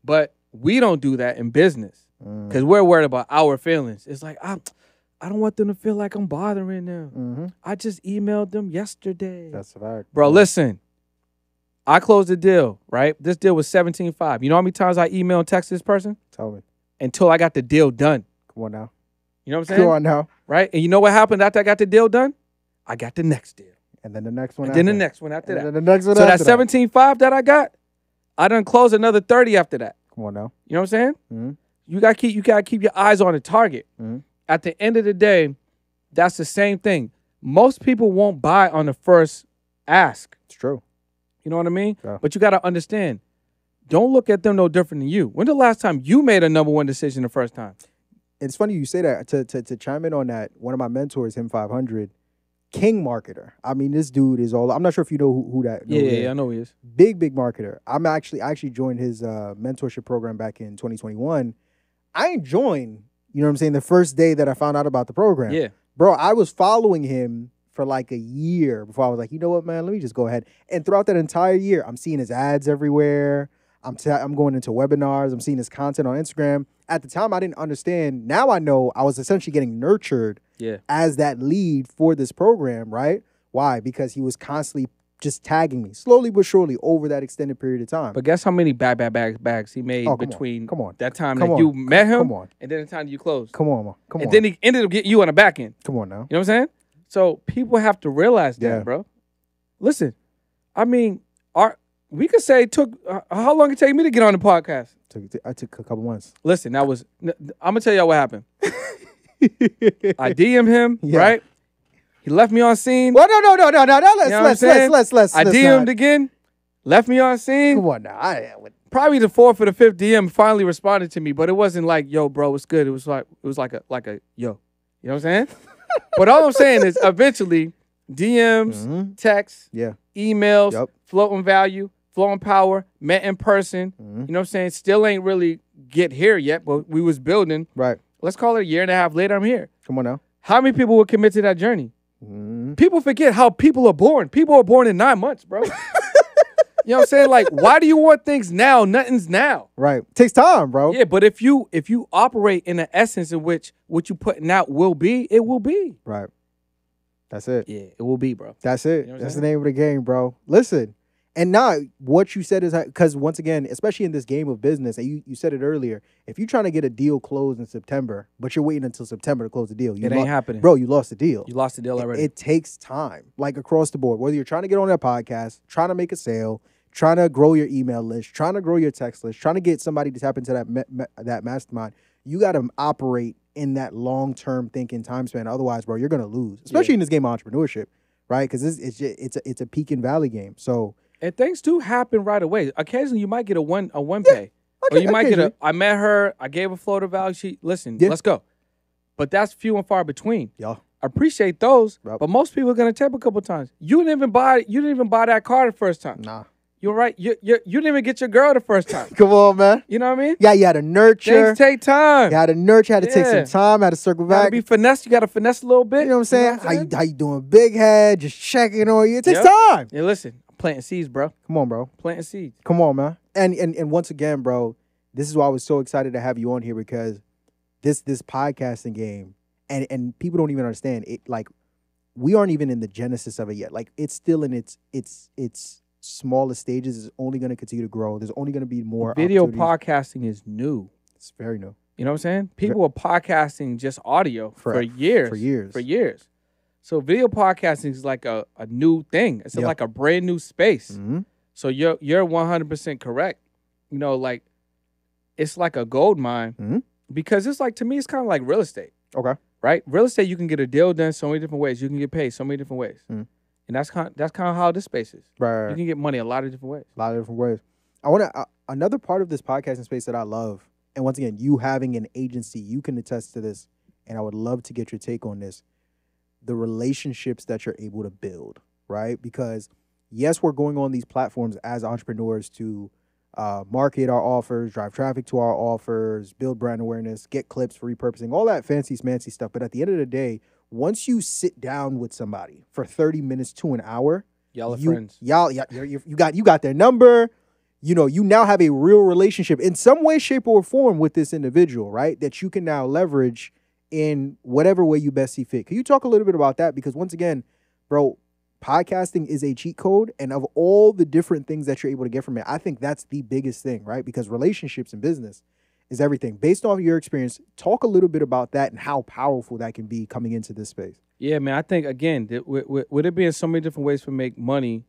But we don't do that in business because we're worried about our feelings. It's like, I don't want them to feel like I'm bothering them. I just emailed them yesterday. That's a fact. Bro, listen. I closed the deal, right? This deal was $17.5. You know how many times I emailed and text this person? Tell me. Until I got the deal done. Come on now. You know what I'm saying? Come on now. Right? And you know what happened after I got the deal done? I got the next deal. And then the next one and then the next one after that. And then the next one so after that 17.5 that I got, I done closed another 30 after that. Come on now. You know what I'm saying? You gotta keep your eyes on the target. At the end of the day, that's the same thing. Most people won't buy on the first ask. It's true. You know what I mean? Yeah. But you gotta understand, don't look at them no different than you. When's the last time you made a number one decision the first time? It's funny you say that. To chime in on that, one of my mentors, him 500, king marketer. I mean, this dude is all. I'm not sure if you know who that. Yeah, I know he is. Big marketer. I actually joined his mentorship program back in 2021. I ain't joined. You know what I'm saying? The first day that I found out about the program. Yeah, bro, I was following him for like a year before I was like, you know what, man? Let me just go ahead. And throughout that entire year, I'm seeing his ads everywhere. I'm going into webinars. I'm seeing his content on Instagram. At the time, I didn't understand. Now I know I was essentially getting nurtured as that lead for this program, right? Why? Because he was constantly just tagging me slowly but surely over that extended period of time. But guess how many bags he made between that time Come that on. you met him Come on. and then the time you closed. Come on, man. Come on. And then he ended up getting you on the back end. Come on now. You know what I'm saying? So people have to realize that, Yeah. bro. Listen, I mean, we could say it took how long it take me to get on the podcast? I took a couple months. Listen, I'm gonna tell y'all what happened. I DM'd him, right? He left me on scene. Well, no. Let's I DM'd again, left me on scene. Come on now. Probably the fourth or the fifth DM finally responded to me, but it wasn't like, yo, bro, it's good. It was like a yo. You know what I'm saying? But all I'm saying is eventually DMs, texts, emails, floating value, flowing power, met in person. You know what I'm saying? Still ain't really get here yet, but we was building. Right. Let's call it a year and a half later, I'm here. Come on now. How many people would commit to that journey? People forget how people are born. People are born in 9 months, bro. You know what I'm saying? Like, why do you want things now? Nothing's now. Right. Takes time, bro. Yeah, but if you operate in the essence in which what you putting out will be, it will be. Right. That's it. Yeah, it will be, bro. That's it. You know what I'm That's the saying? name of the game, bro. Listen. And now what you said is because once again, especially in this game of business, and you said it earlier, if you're trying to get a deal closed in September, but you're waiting until September to close the deal, It ain't happening. Bro, you lost the deal. You lost the deal already. It takes time, like across the board. Whether you're trying to get on that podcast, trying to make a sale, trying to grow your email list, trying to grow your text list, trying to get somebody to tap into that mastermind, you got to operate in that long-term thinking time span. Otherwise, bro, you're going to lose, especially in this game of entrepreneurship, right? Because it's a peak and valley game. So. And things do happen right away. Occasionally, you might get a one pay. Or you might get I met her, I gave a floater value. Let's go. But that's few and far between. Yeah. Appreciate those, Yep. but most people are gonna tap a couple times. You didn't even buy that car the first time. Nah. You're right. You didn't even get your girl the first time. Come on, man. You know what I mean? Yeah, you had to nurture. Things take time. You had to nurture, had to take some time, had to circle back. Gotta be finesse. You gotta finesse a little bit. You know what I'm saying? How you doing, big head? Just checking on you. It takes time. Yeah, listen. I'm planting seeds, bro. Come on, bro. Planting seeds. Come on, man. And once again, bro, this is why I was so excited to have you on here, because this podcasting game, and people don't even understand it. Like, we aren't even in the genesis of it yet. Like, it's still in its smallest stages. It's only going to continue to grow. There's only going to be more Video opportunities. podcasting is new. It's very new. You know what I'm saying? People are podcasting just audio for years. For years. So video podcasting is like a new thing. It's like a brand new space. Mm-hmm. So you're 100% correct. You know, like, it's like a gold mine because it's like, to me, it's kind of like real estate. Okay. Right? Real estate, you can get a deal done so many different ways. You can get paid so many different ways. And that's kind of how this space is. Right. You can get money a lot of different ways. A lot of different ways. I want to another part of this podcasting space that I love, and once again, you having an agency, you can attest to this, and I would love to get your take on this. The relationships that you're able to build, right? Because yes, we're going on these platforms as entrepreneurs to market our offers, drive traffic to our offers, build brand awareness, get clips for repurposing, all that fancy smancy stuff. But at the end of the day, once you sit down with somebody for 30 minutes to an hour, y'all are friends. You got their number. You know, you now have a real relationship in some way, shape, or form with this individual, right? That you can now leverage in whatever way you best see fit. Can you talk a little bit about that? Because once again, bro, podcasting is a cheat code. And of all the different things that you're able to get from it, I think that's the biggest thing, right? Because relationships and business is everything. Based off your experience, talk a little bit about that and how powerful that can be coming into this space. Yeah, man. I think, again, with it being so many different ways to make money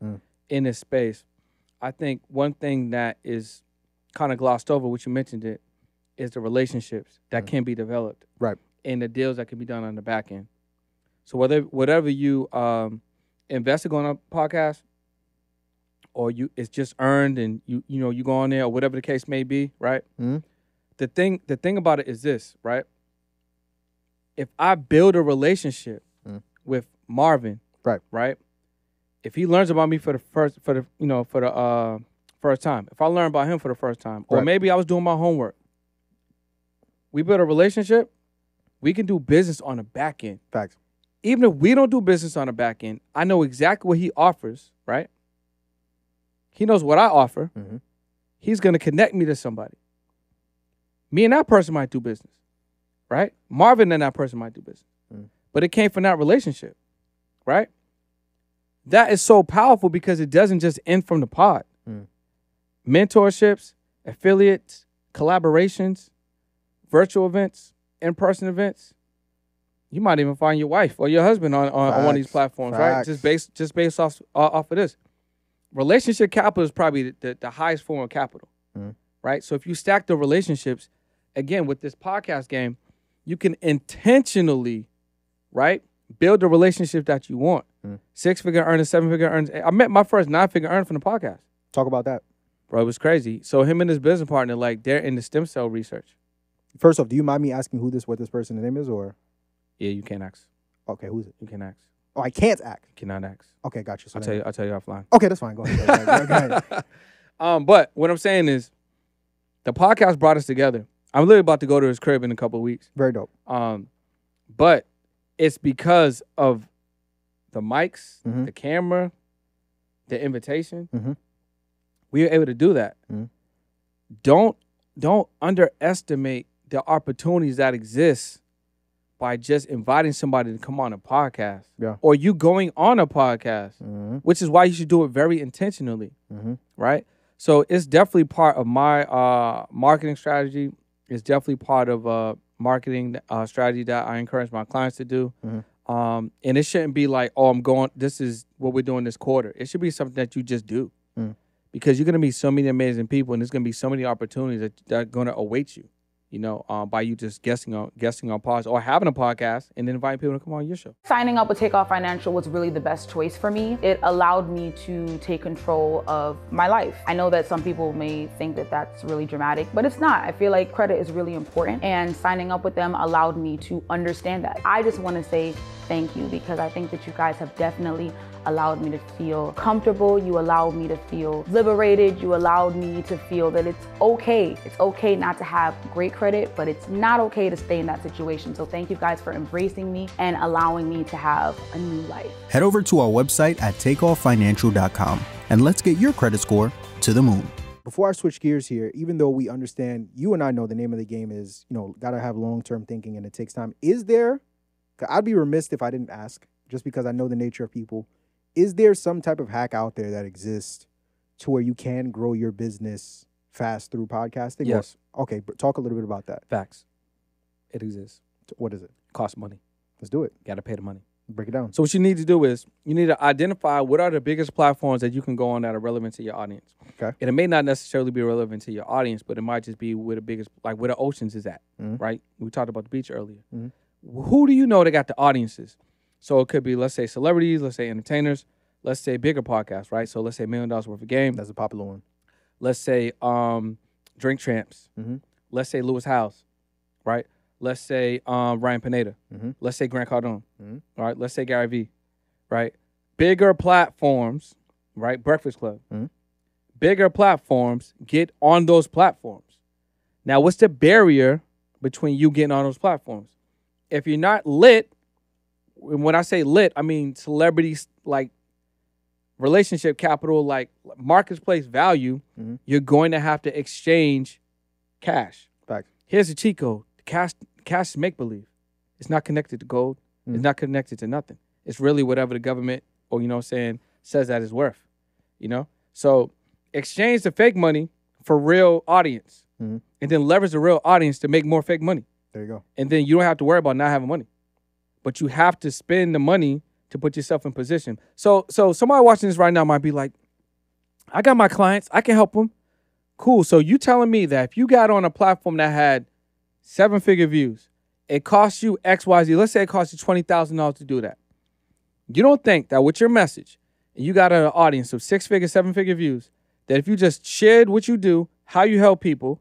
in this space, I think one thing that is kind of glossed over, which you mentioned it, is the relationships that can be developed. Right. And the deals that can be done on the back end. So whatever you invested on a podcast, or it's just earned and you go on there, or whatever the case may be, right? Mm-hmm. The thing about it is this, right? If I build a relationship with Marvin, right? If he learns about me for the first time, if I learn about him for the first time, or maybe I was doing my homework, we build a relationship. We can do business on the back end. Facts. Even if we don't do business on the back end, I know exactly what he offers, right? He knows what I offer. Mm-hmm. he's going to connect me to somebody. Me and that person might do business, right? Marvin and that person might do business. But it came from that relationship, right? That is so powerful because it doesn't just end from the pod. Mentorships, affiliates, collaborations, virtual events, in-person events. You might even find your wife or your husband on one of these platforms, right? Just based off of this. Relationship capital is probably the highest form of capital, right? So if you stack the relationships, again, with this podcast game, you can intentionally, right, build the relationship that you want. 6-figure earners, 7-figure earners. I met my first 9-figure earner from the podcast. Talk about that. Bro, it was crazy. So him and his business partner, like, they're in the stem cell research. First off, do you mind me asking what this person's name is, or? Yeah, you can't ask. Okay, who's it? You can ask. Oh, I can't ask. You cannot ask. Okay, gotcha. So I'll tell you offline. Okay, that's fine. Go ahead. Go ahead. But what I'm saying is, the podcast brought us together. I'm literally about to go to his crib in a couple of weeks. Very dope. But it's because of the mics, the camera, the invitation. We were able to do that. Don't underestimate the opportunities that exist by just inviting somebody to come on a podcast. Yeah. Or you going on a podcast, which is why you should do it very intentionally, right? So it's definitely part of my marketing strategy. It's definitely part of a marketing strategy that I encourage my clients to do. And it shouldn't be like, oh, this is what we're doing this quarter. It should be something that you just do. Because you're going to meet so many amazing people, and there's going to be so many opportunities that are going to await you, by you just guesting on podcasts or having a podcast and then inviting people to come on your show. Signing up with Takeoff Financial was really the best choice for me. It allowed me to take control of my life. I know that some people may think that that's really dramatic, but it's not. I feel like credit is really important, and signing up with them allowed me to understand that. I just want to say thank you, because I think that you guys have definitely allowed me to feel comfortable. You allowed me to feel liberated. You allowed me to feel that it's okay. It's okay not to have great credit, but it's not okay to stay in that situation. So thank you guys for embracing me and allowing me to have a new life. Head over to our website at takeofffinancial.com and let's get your credit score to the moon. Before I switch gears here, even though we understand, you and I know the name of the game is, gotta have long-term thinking and it takes time. I'd be remiss if I didn't ask, just because I know the nature of people. Is there some type of hack out there that exists to where you can grow your business fast through podcasting? Yes. Okay, but talk a little bit about that. Facts. It exists. What is it? Costs money. Let's do it. Got to pay the money. Break it down. So what you need to do is you need to identify what are the biggest platforms that you can go on that are relevant to your audience. Okay. And it may not necessarily be relevant to your audience, but it might just be where the biggest, like where the oceans is at, right? We talked about the beach earlier. Who do you know that got the audiences? So it could be, let's say, celebrities, let's say entertainers, let's say bigger podcasts, right? So let's say $1 million worth of game. That's a popular one. Let's say Drink Champs. Let's say Lewis Howes, right? Let's say Ryan Pineda. Let's say Grant Cardone. All right. Let's say Gary Vee, right? Bigger platforms, right? Breakfast Club. Bigger platforms, get on those platforms. Now, what's the barrier between you getting on those platforms? If you're not lit, when I say lit, I mean celebrities, like relationship capital, like marketplace value, you're going to have to exchange cash. Fact. Here's the cheat code. Cash is make-believe. It's not connected to gold. It's not connected to nothing. It's really whatever the government or, says that is worth, So exchange the fake money for real audience and then leverage the real audience to make more fake money. There you go. And then you don't have to worry about not having money. But you have to spend the money to put yourself in position. So somebody watching this right now might be like, I got my clients. I can help them. Cool. So you telling me that if you got on a platform that had 7-figure views, it costs you X, Y, Z. Let's say it costs you $20,000 to do that. You don't think that with your message, and you got an audience of 6-figure, 7-figure views, that if you just shared what you do, how you help people,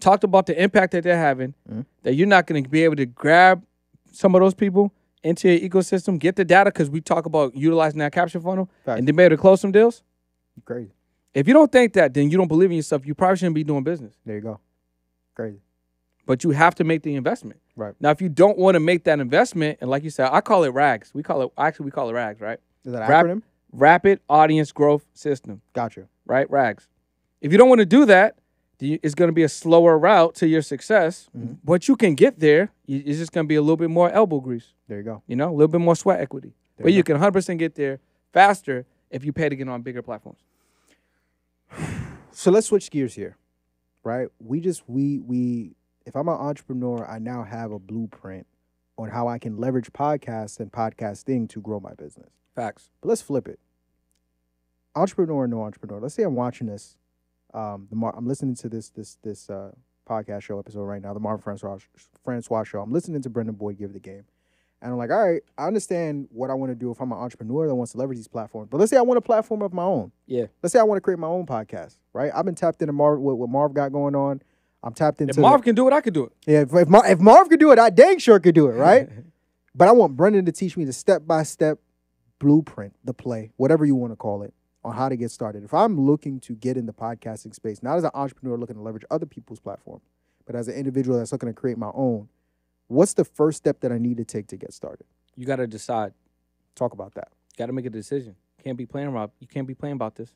talked about the impact that they're having, that you're not going to be able to grab some of those people into your ecosystem, get the data, because we talk about utilizing that capture funnel, and then be able to close some deals? Crazy. If you don't think that, then you don't believe in yourself. You probably shouldn't be doing business. There you go. Crazy. But you have to make the investment. Right. Now, if you don't want to make that investment, and like you said, I call it RAGS. We call it RAGS, right? Is that an acronym? Rapid Audience Growth System. Gotcha. Right? RAGS. If you don't want to do that, It's going to be a slower route to your success, but you can get there. It's just going to be a little bit more elbow grease. There you go. You know, a little bit more sweat equity. There But you you can 100% get there faster if you pay to get on bigger platforms. So let's switch gears here, right? If I'm an entrepreneur, I now have a blueprint on how I can leverage podcasts and podcasting to grow my business. Facts. But let's flip it. Entrepreneur, no entrepreneur. Let's say I'm watching this. I'm listening to this podcast show episode right now, the Marvin Francois show. I'm listening to Brendan Boyd give the game. And I'm like, all right, I understand what I want to do if I'm an entrepreneur that wants to leverage these platforms. But let's say I want a platform of my own. Yeah. Let's say I want to create my own podcast, right? I've been tapped into what Marv got going on. I'm tapped into. If Marv can do it, I can do it. Yeah, if Marv could do it, I dang sure could do it, right? But I want Brendan to teach me the step-by-step blueprint, the play, whatever you want to call it, on how to get started. If I'm looking to get in the podcasting space, not as an entrepreneur looking to leverage other people's platforms, but as an individual that's looking to create my own, what's the first step that I need to take to get started? You got to decide. Talk about that. Got to make a decision. You can't be playing about this,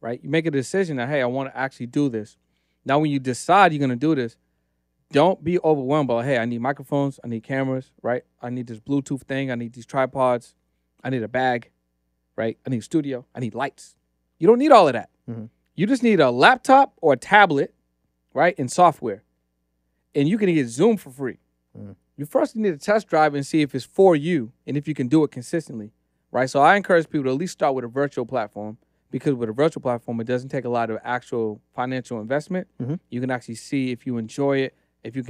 right? You make a decision that, hey, I want to actually do this. Now, when you decide you're going to do this, don't be overwhelmed by, hey, I need microphones, I need cameras, right? I need this Bluetooth thing, I need these tripods, I need a bag, right? I need a studio, I need lights. You don't need all of that. Mhm. You just need a laptop or a tablet, right, and software. And you can get Zoom for free. Mhm. You first need to test drive and see if it's for you and if you can do it consistently, right? So I encourage people to at least start with a virtual platform, because with a virtual platform, it doesn't take a lot of actual financial investment. Mhm. You can actually see if you enjoy it, if you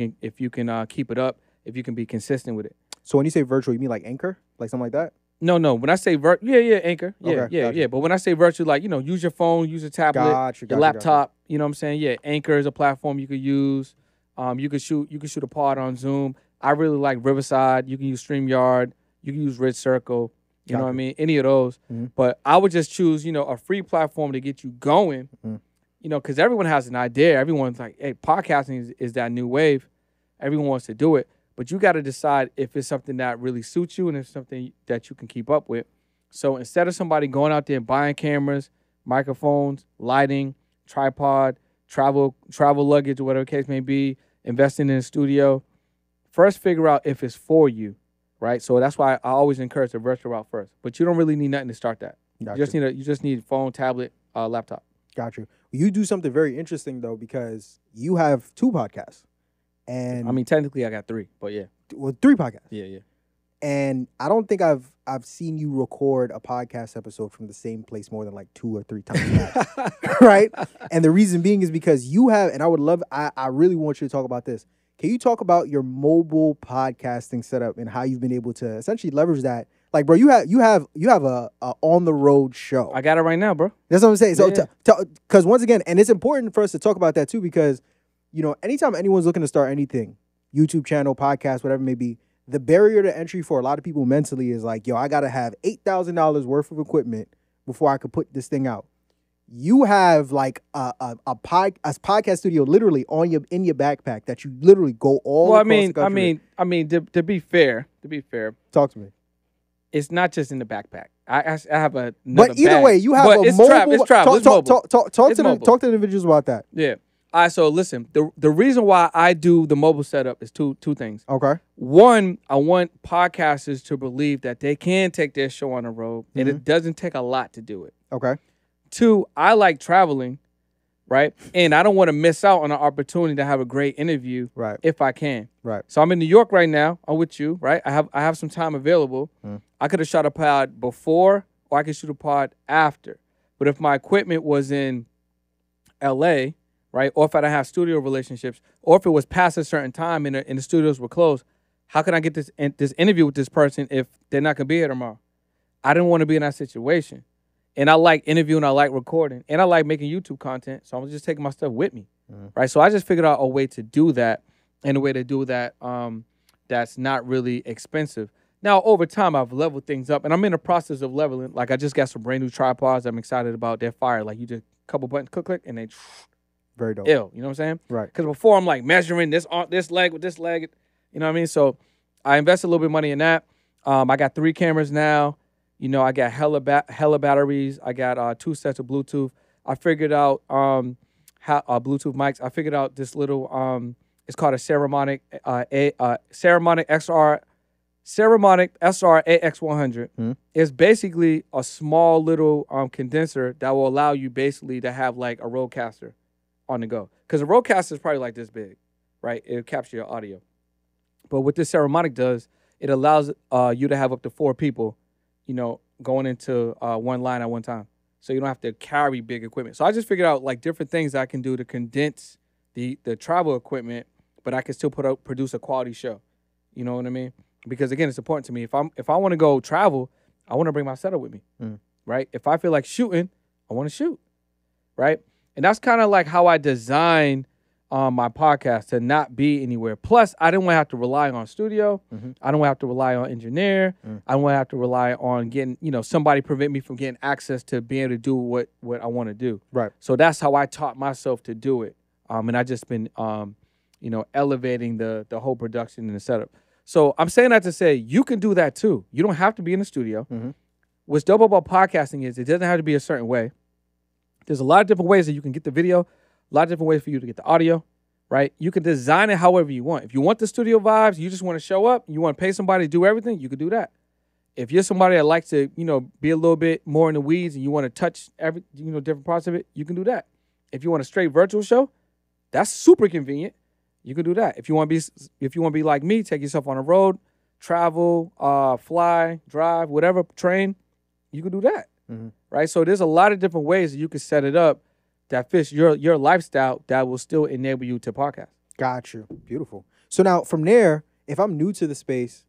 can keep it up, if you can be consistent with it. So when you say virtual, you mean like Anchor? Like something like that? No. When I say Anchor. Okay, gotcha. But when I say virtual, like, use your phone, use a tablet, Gotcha. your laptop. You know what I'm saying? Yeah, Anchor is a platform you could use. You could shoot a pod on Zoom. I really like Riverside. You can use StreamYard. You can use Red Circle. You know what I Gotcha. mean? Any of those. Mhm. But I would just choose, a free platform to get you going. Mhm. Because everyone has an idea. Everyone's like, hey, podcasting is that new wave. Everyone wants to do it. But you got to decide if it's something that really suits you and if it's something that you can keep up with. So instead of somebody going out there and buying cameras, microphones, lighting, tripod, travel luggage, or whatever the case may be, investing in a studio, first figure out if it's for you, right? So that's why I always encourage the virtual route first. But you don't really need nothing to start that. Gotcha. You just need phone, tablet, laptop. Got you. You do something very interesting, though, because you have 2 podcasts. And I mean, technically I got 3, but yeah. well, 3 podcasts. Yeah. And I don't think I've seen you record a podcast episode from the same place more than like 2 or 3 times, right? And the reason being is because you have, and I really want you to talk about this. Can you talk about your mobile podcasting setup and how you've been able to essentially leverage that? Like, bro, you have a on the road show. I got it right now, bro. That's what I'm saying. So, Yeah. because once again, and it's important for us to talk about that too, because anytime anyone's looking to start anything, YouTube channel, podcast, whatever it may be, the barrier to entry for a lot of people mentally is like, yo, I got to have $8,000 worth of equipment before I could put this thing out. You have like a podcast studio literally in your backpack that you literally go all across the country. I mean, to be fair, Talk to me. it's not just in the backpack. I have another But either bag. way, you have But a it's mobile. It's travel. It's mobile. Talk to the individuals about that. Yeah. All right. So listen, the reason why I do the mobile setup is two things. Okay. One, I want podcasters to believe that they can take their show on the road, and it doesn't take a lot to do it. Okay. 2, I like traveling, right? And I don't want to miss out on an opportunity to have a great interview Right. if I can. Right. So I'm in New York right now. I'm with you, right? I have some time available. I could have shot a pod before, or I could shoot a pod after. But if my equipment was in LA, right, or if I didn't have studio relationships, or if it was past a certain time and the studios were closed, how can I get this interview with this person if they're not gonna be here tomorrow? I didn't want to be in that situation. And I like interviewing, I like recording, and I like making YouTube content. So I'm just taking my stuff with me, right? So I just figured out a way to do that, and a way to do that that's not really expensive. Now, over time, I've leveled things up, and I'm in the process of leveling. Like, I just got some brand new tripods I'm excited about. They're fire. Like, you just a couple buttons, click, and they Very dope. ill. You know what I'm saying? Right. Because before, I'm like measuring this leg with this leg. You know what I mean? So I invested a little bit of money in that. I got 3 cameras now. I got hella batteries. I got 2 sets of Bluetooth. I figured out Bluetooth mics. I figured out this little it's called a Ceramonic SR AX100. It's basically a small little condenser that will allow you basically to have like a Rodecaster on the go. Because a Rodecaster is probably like this big, right? It'll capture your audio. But what this Ceramonic does, it allows you to have up to 4 people, going into one line at one time. So you don't have to carry big equipment. So I just figured out like different things I can do to condense the travel equipment, but I can still produce a quality show. You know what I mean? Because again, it's important to me. If I want to go travel, I want to bring my setup with me, right? If I feel like shooting, I want to shoot, right? And that's kind of like how I designed my podcast to not be anywhere. Plus, I didn't want to have to rely on studio. I don't want to have to rely on engineer. I don't want to have to rely on getting, somebody prevent me from getting access to being able to do what I want to do. Right. So that's how I taught myself to do it. And I just been, elevating the whole production and the setup. So I'm saying that to say you can do that too. You don't have to be in the studio. What's dope about podcasting is it doesn't have to be a certain way. There's a lot of different ways that you can get the video, a lot of different ways for you to get the audio, right? You can design it however you want. If you want the studio vibes, you just want to show up, you want to pay somebody to do everything, you can do that. If you're somebody that likes to, be a little bit more in the weeds and you want to touch every, different parts of it, you can do that. If you want a straight virtual show, that's super convenient. You can do that. If you want to be like me, take yourself on the road, travel, fly, drive, whatever, train, you can do that. Right? So there's a lot of different ways that you can set it up that fits your lifestyle that will still enable you to podcast. Got you. Beautiful. So now from there, if I'm new to the space,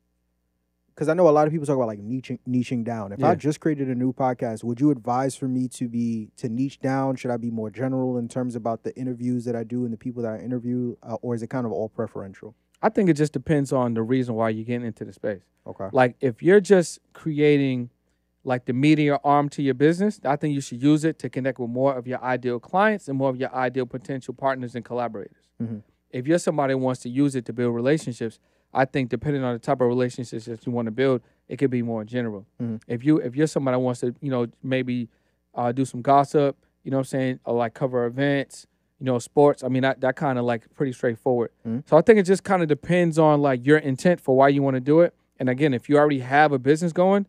because I know a lot of people talk about like niching down. If I just created a new podcast, would you advise for me to niche down? Should I be more general in terms about the interviews that I do and the people that I interview, or is it kind of all preferential? I think it just depends on the reason why you're getting into the space. Okay. Like if you're just creating like the media arm to your business, I think you should use it to connect with more of your ideal clients and more of your ideal potential partners and collaborators. If you're somebody who wants to use it to build relationships, I think depending on the type of relationships that you want to build, it could be more general. If you're somebody that wants to, maybe do some gossip, or like cover events, sports. I mean, that kind of like pretty straightforward. So I think it just kind of depends on like your intent for why you want to do it. And again, if you already have a business going,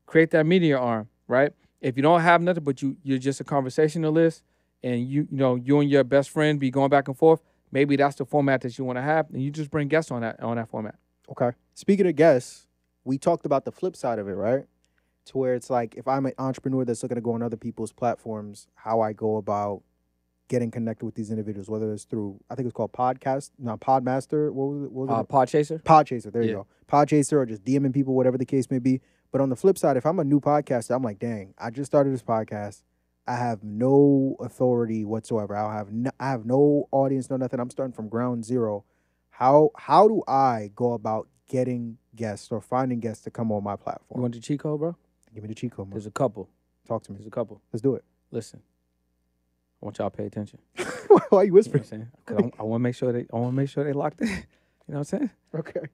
create that media arm, right? If you don't have nothing, but you're just a conversationalist and you and your best friend be going back and forth, maybe that's the format that you want to have, and you just bring guests on that format. Okay. Speaking of guests, we talked about the flip side of it, right? To where it's like if I'm an entrepreneur that's looking to go on other people's platforms, how I go about getting connected with these individuals, whether it's through, I think it's called Podmaster. What was it? Podchaser. Podchaser. There you go. Podchaser, or just DMing people, whatever the case may be. But on the flip side, if I'm a new podcaster, I'm like, dang, I just started this podcast. I have no authority whatsoever. I have no audience, no nothing. I'm starting from ground zero. How do I go about getting guests or finding guests to come on my platform? You want the cheat code, bro? Give me the cheat code, man. There's a couple. Talk to me. There's a couple. Let's do it. Listen, I want y'all to pay attention. Why are you whispering? You know what I'm saying? 'Cause I want to make sure they locked in. You know what I'm saying? Okay. You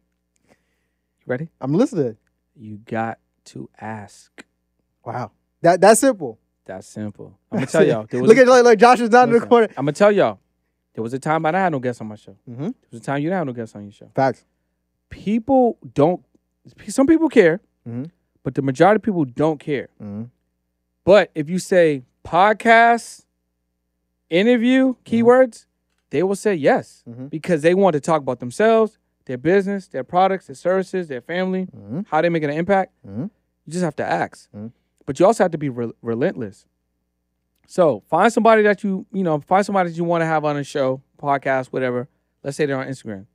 ready? I'm listening. You got to ask. Wow. That's simple. That's simple. I'm gonna tell y'all. Look at like Josh is not in the corner. I'm gonna tell y'all. There was a time I had no guests on my show. There was a time you didn't have no guests on your show. Facts. People don't. Some people care, but the majority of people don't care. But if you say podcast, interview, keywords, they will say yes because they want to talk about themselves, their business, their products, their services, their family, how they making an impact. You just have to ask. But you also have to be relentless. So find somebody that you want to have on a show, podcast, whatever. Let's say they're on Instagram.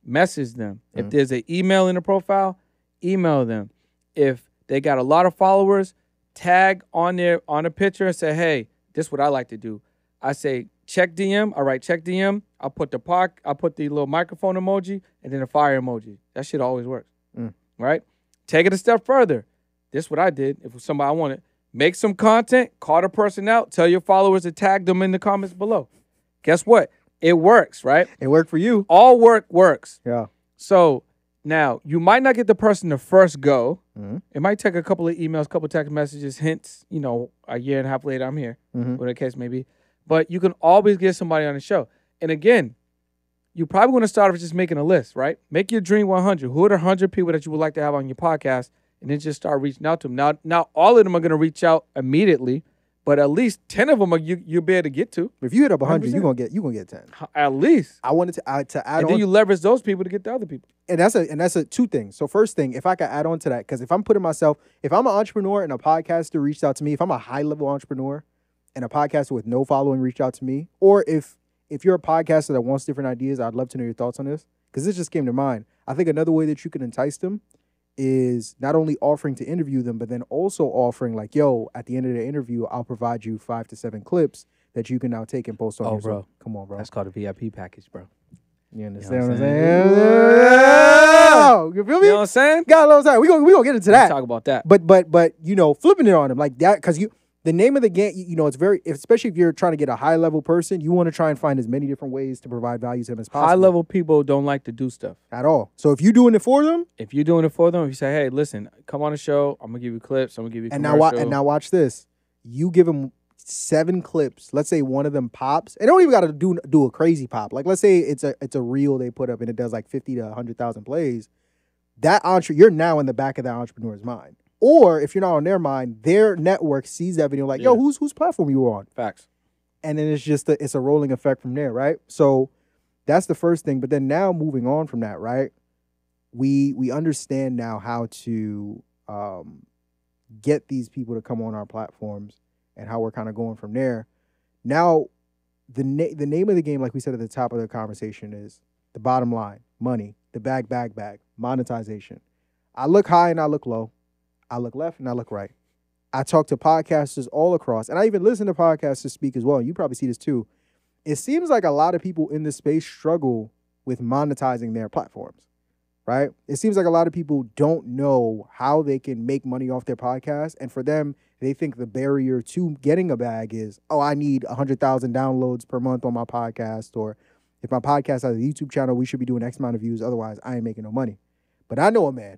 Message them. If there's an email in the profile, email them. If they got a lot of followers, tag on a picture and say, hey, this is what I like to do. I say, check DM. All right, check DM. I'll put the little microphone emoji and then a fire emoji. That shit always works. Right? Take it a step further. This is what I did. If it was somebody I wanted, make some content, call the person out, tell your followers to tag them in the comments below. Guess what? It works, right? It worked for you. All work works. Yeah. So now you might not get the person to first go. It might take a couple of emails, couple of text messages, hints, a year and a half later, I'm here, whatever the case may be. But you can always get somebody on the show. And again, you're probably going to start with just making a list, right? Make your dream 100. Who are the 100 people that you would like to have on your podcast? And then just start reaching out to them. Now all of them are going to reach out immediately, but at least 10 of them you'll be able to get to. If you hit up 100, you're gonna get 10. At least. I wanted to add and on. then you leverage those people to get the other people. And that's a two things. So first thing, if I could add on to that, because if I'm an entrepreneur and a podcaster reached out to me, if I'm a high level entrepreneur and a podcaster with no following reached out to me, or if you're a podcaster that wants different ideas, I'd love to know your thoughts on this, because this just came to mind. I think another way that you can entice them is not only offering to interview them, but then also offering like, yo, at the end of the interview, I'll provide you 5 to 7 clips that you can now take and post on your bro. Come on, bro. That's called a VIP package, bro. You understand what I'm saying? saying? You feel me? You know what I'm saying? Got a little time. We gonna get into that. Talk about that. But flipping it on them like that, because the name of the game, it's very, especially if you're trying to get a high level person, you want to try and find as many different ways to provide value to them as possible. High level people don't like to do stuff at all. So if you're doing it for them, if you say, hey, listen, come on the show, I'm gonna give you clips, I'm gonna give you and now watch this. You give them 7 clips. Let's say one of them pops, and they don't even got to do a crazy pop. Like let's say it's a reel they put up and it does like 50 to 100,000 plays. You're now in the back of that entrepreneur's mind. Or if you're not on their mind, their network sees that video like, yo, whose platform you were on? Facts. And then it's just it's a rolling effect from there, right? So that's the first thing. But then now moving on from that, right? We understand now how to get these people to come on our platforms and how we're kind of going from there. Now, the name of the game, like we said at the top of the conversation, is the bottom line, money, the bag, monetization. I look high and I look low. I look left and I look right. I talk to podcasters all across, and I even listen to podcasters speak as well. You probably see this too. It seems like a lot of people in this space struggle with monetizing their platforms, right? It seems like a lot of people don't know how they can make money off their podcast, and for them, they think the barrier to getting a bag is, I need 100,000 downloads per month on my podcast, or if my podcast has a YouTube channel, we should be doing X amount of views, otherwise I ain't making no money. But I know a man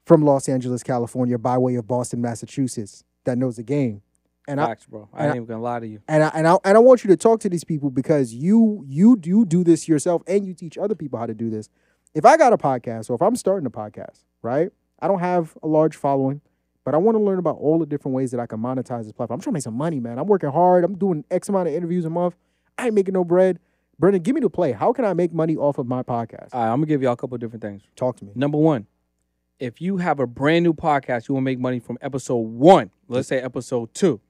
from Los Angeles, California, by way of Boston, Massachusetts, that knows the game. And facts, bro. I ain't even gonna lie to you. And I want you to talk to these people, because you do this yourself and you teach other people how to do this. If I got a podcast, or if I'm starting a podcast, right? I don't have a large following, but I want to learn about all the different ways that I can monetize this platform. I'm trying to make some money, man. I'm working hard. I'm doing X amount of interviews a month. I ain't making no bread. Brendan, give me the play. How can I make money off of my podcast? All right, I'm gonna give y'all a couple of different things. Talk to me. Number one, if you have a brand new podcast, you want to make money from episode 1, let's say episode 2,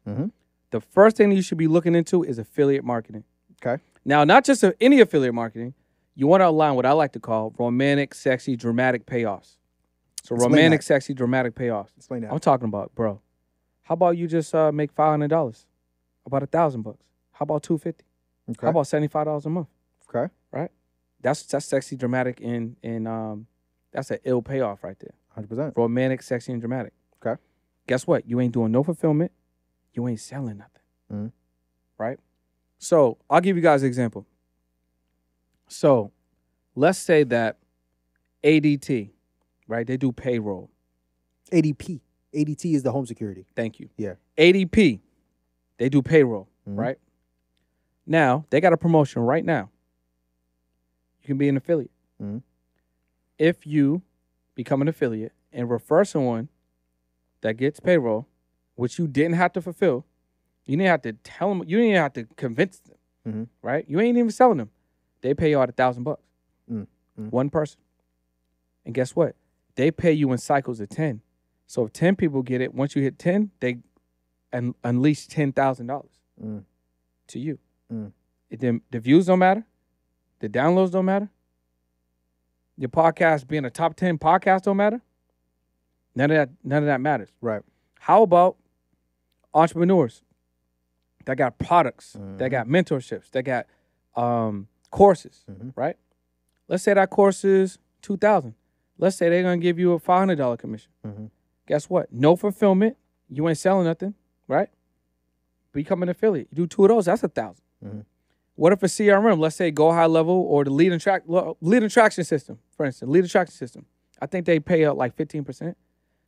the first thing that you should be looking into is affiliate marketing. Okay. Now, not just any affiliate marketing. You want to align what I like to call romantic, sexy, dramatic payoffs. So romantic, sexy, dramatic payoffs. Explain that. I'm talking about, bro. How about you just make $500? About $1,000? How about $250? Okay. How about $75 a month? Okay. Right. That's sexy, dramatic, and that's an ill payoff right there. 100%. Romantic, sexy, and dramatic. Okay. Guess what? You ain't doing no fulfillment. You ain't selling nothing. Right? So I'll give you guys an example. So let's say that ADT, right? They do payroll. ADP. ADT is the home security. Thank you. Yeah. ADP, they do payroll, right? Now, they got a promotion right now. You can be an affiliate. If you become an affiliate and refer someone that gets payroll, which you didn't have to fulfill, you didn't have to tell them, you didn't have to convince them, right? You ain't even selling them. They pay you out $1,000. One person. And guess what? They pay you in cycles of 10. So if 10 people get it, once you hit 10, they unleash $10,000 to you. The views don't matter. The downloads don't matter. Your podcast being a top 10 podcast don't matter. None of that matters. Right. How about entrepreneurs that got products, that got mentorships, that got courses, right? Let's say that course is $2,000. Let's say they're gonna give you a $500 commission. Guess what? No fulfillment. You ain't selling nothing, right? Become an affiliate. You do 2 of those. That's $1,000. What if a CRM? Let's say Go High Level or the lead attraction system, for instance, lead attraction system. I think they pay out like 15%.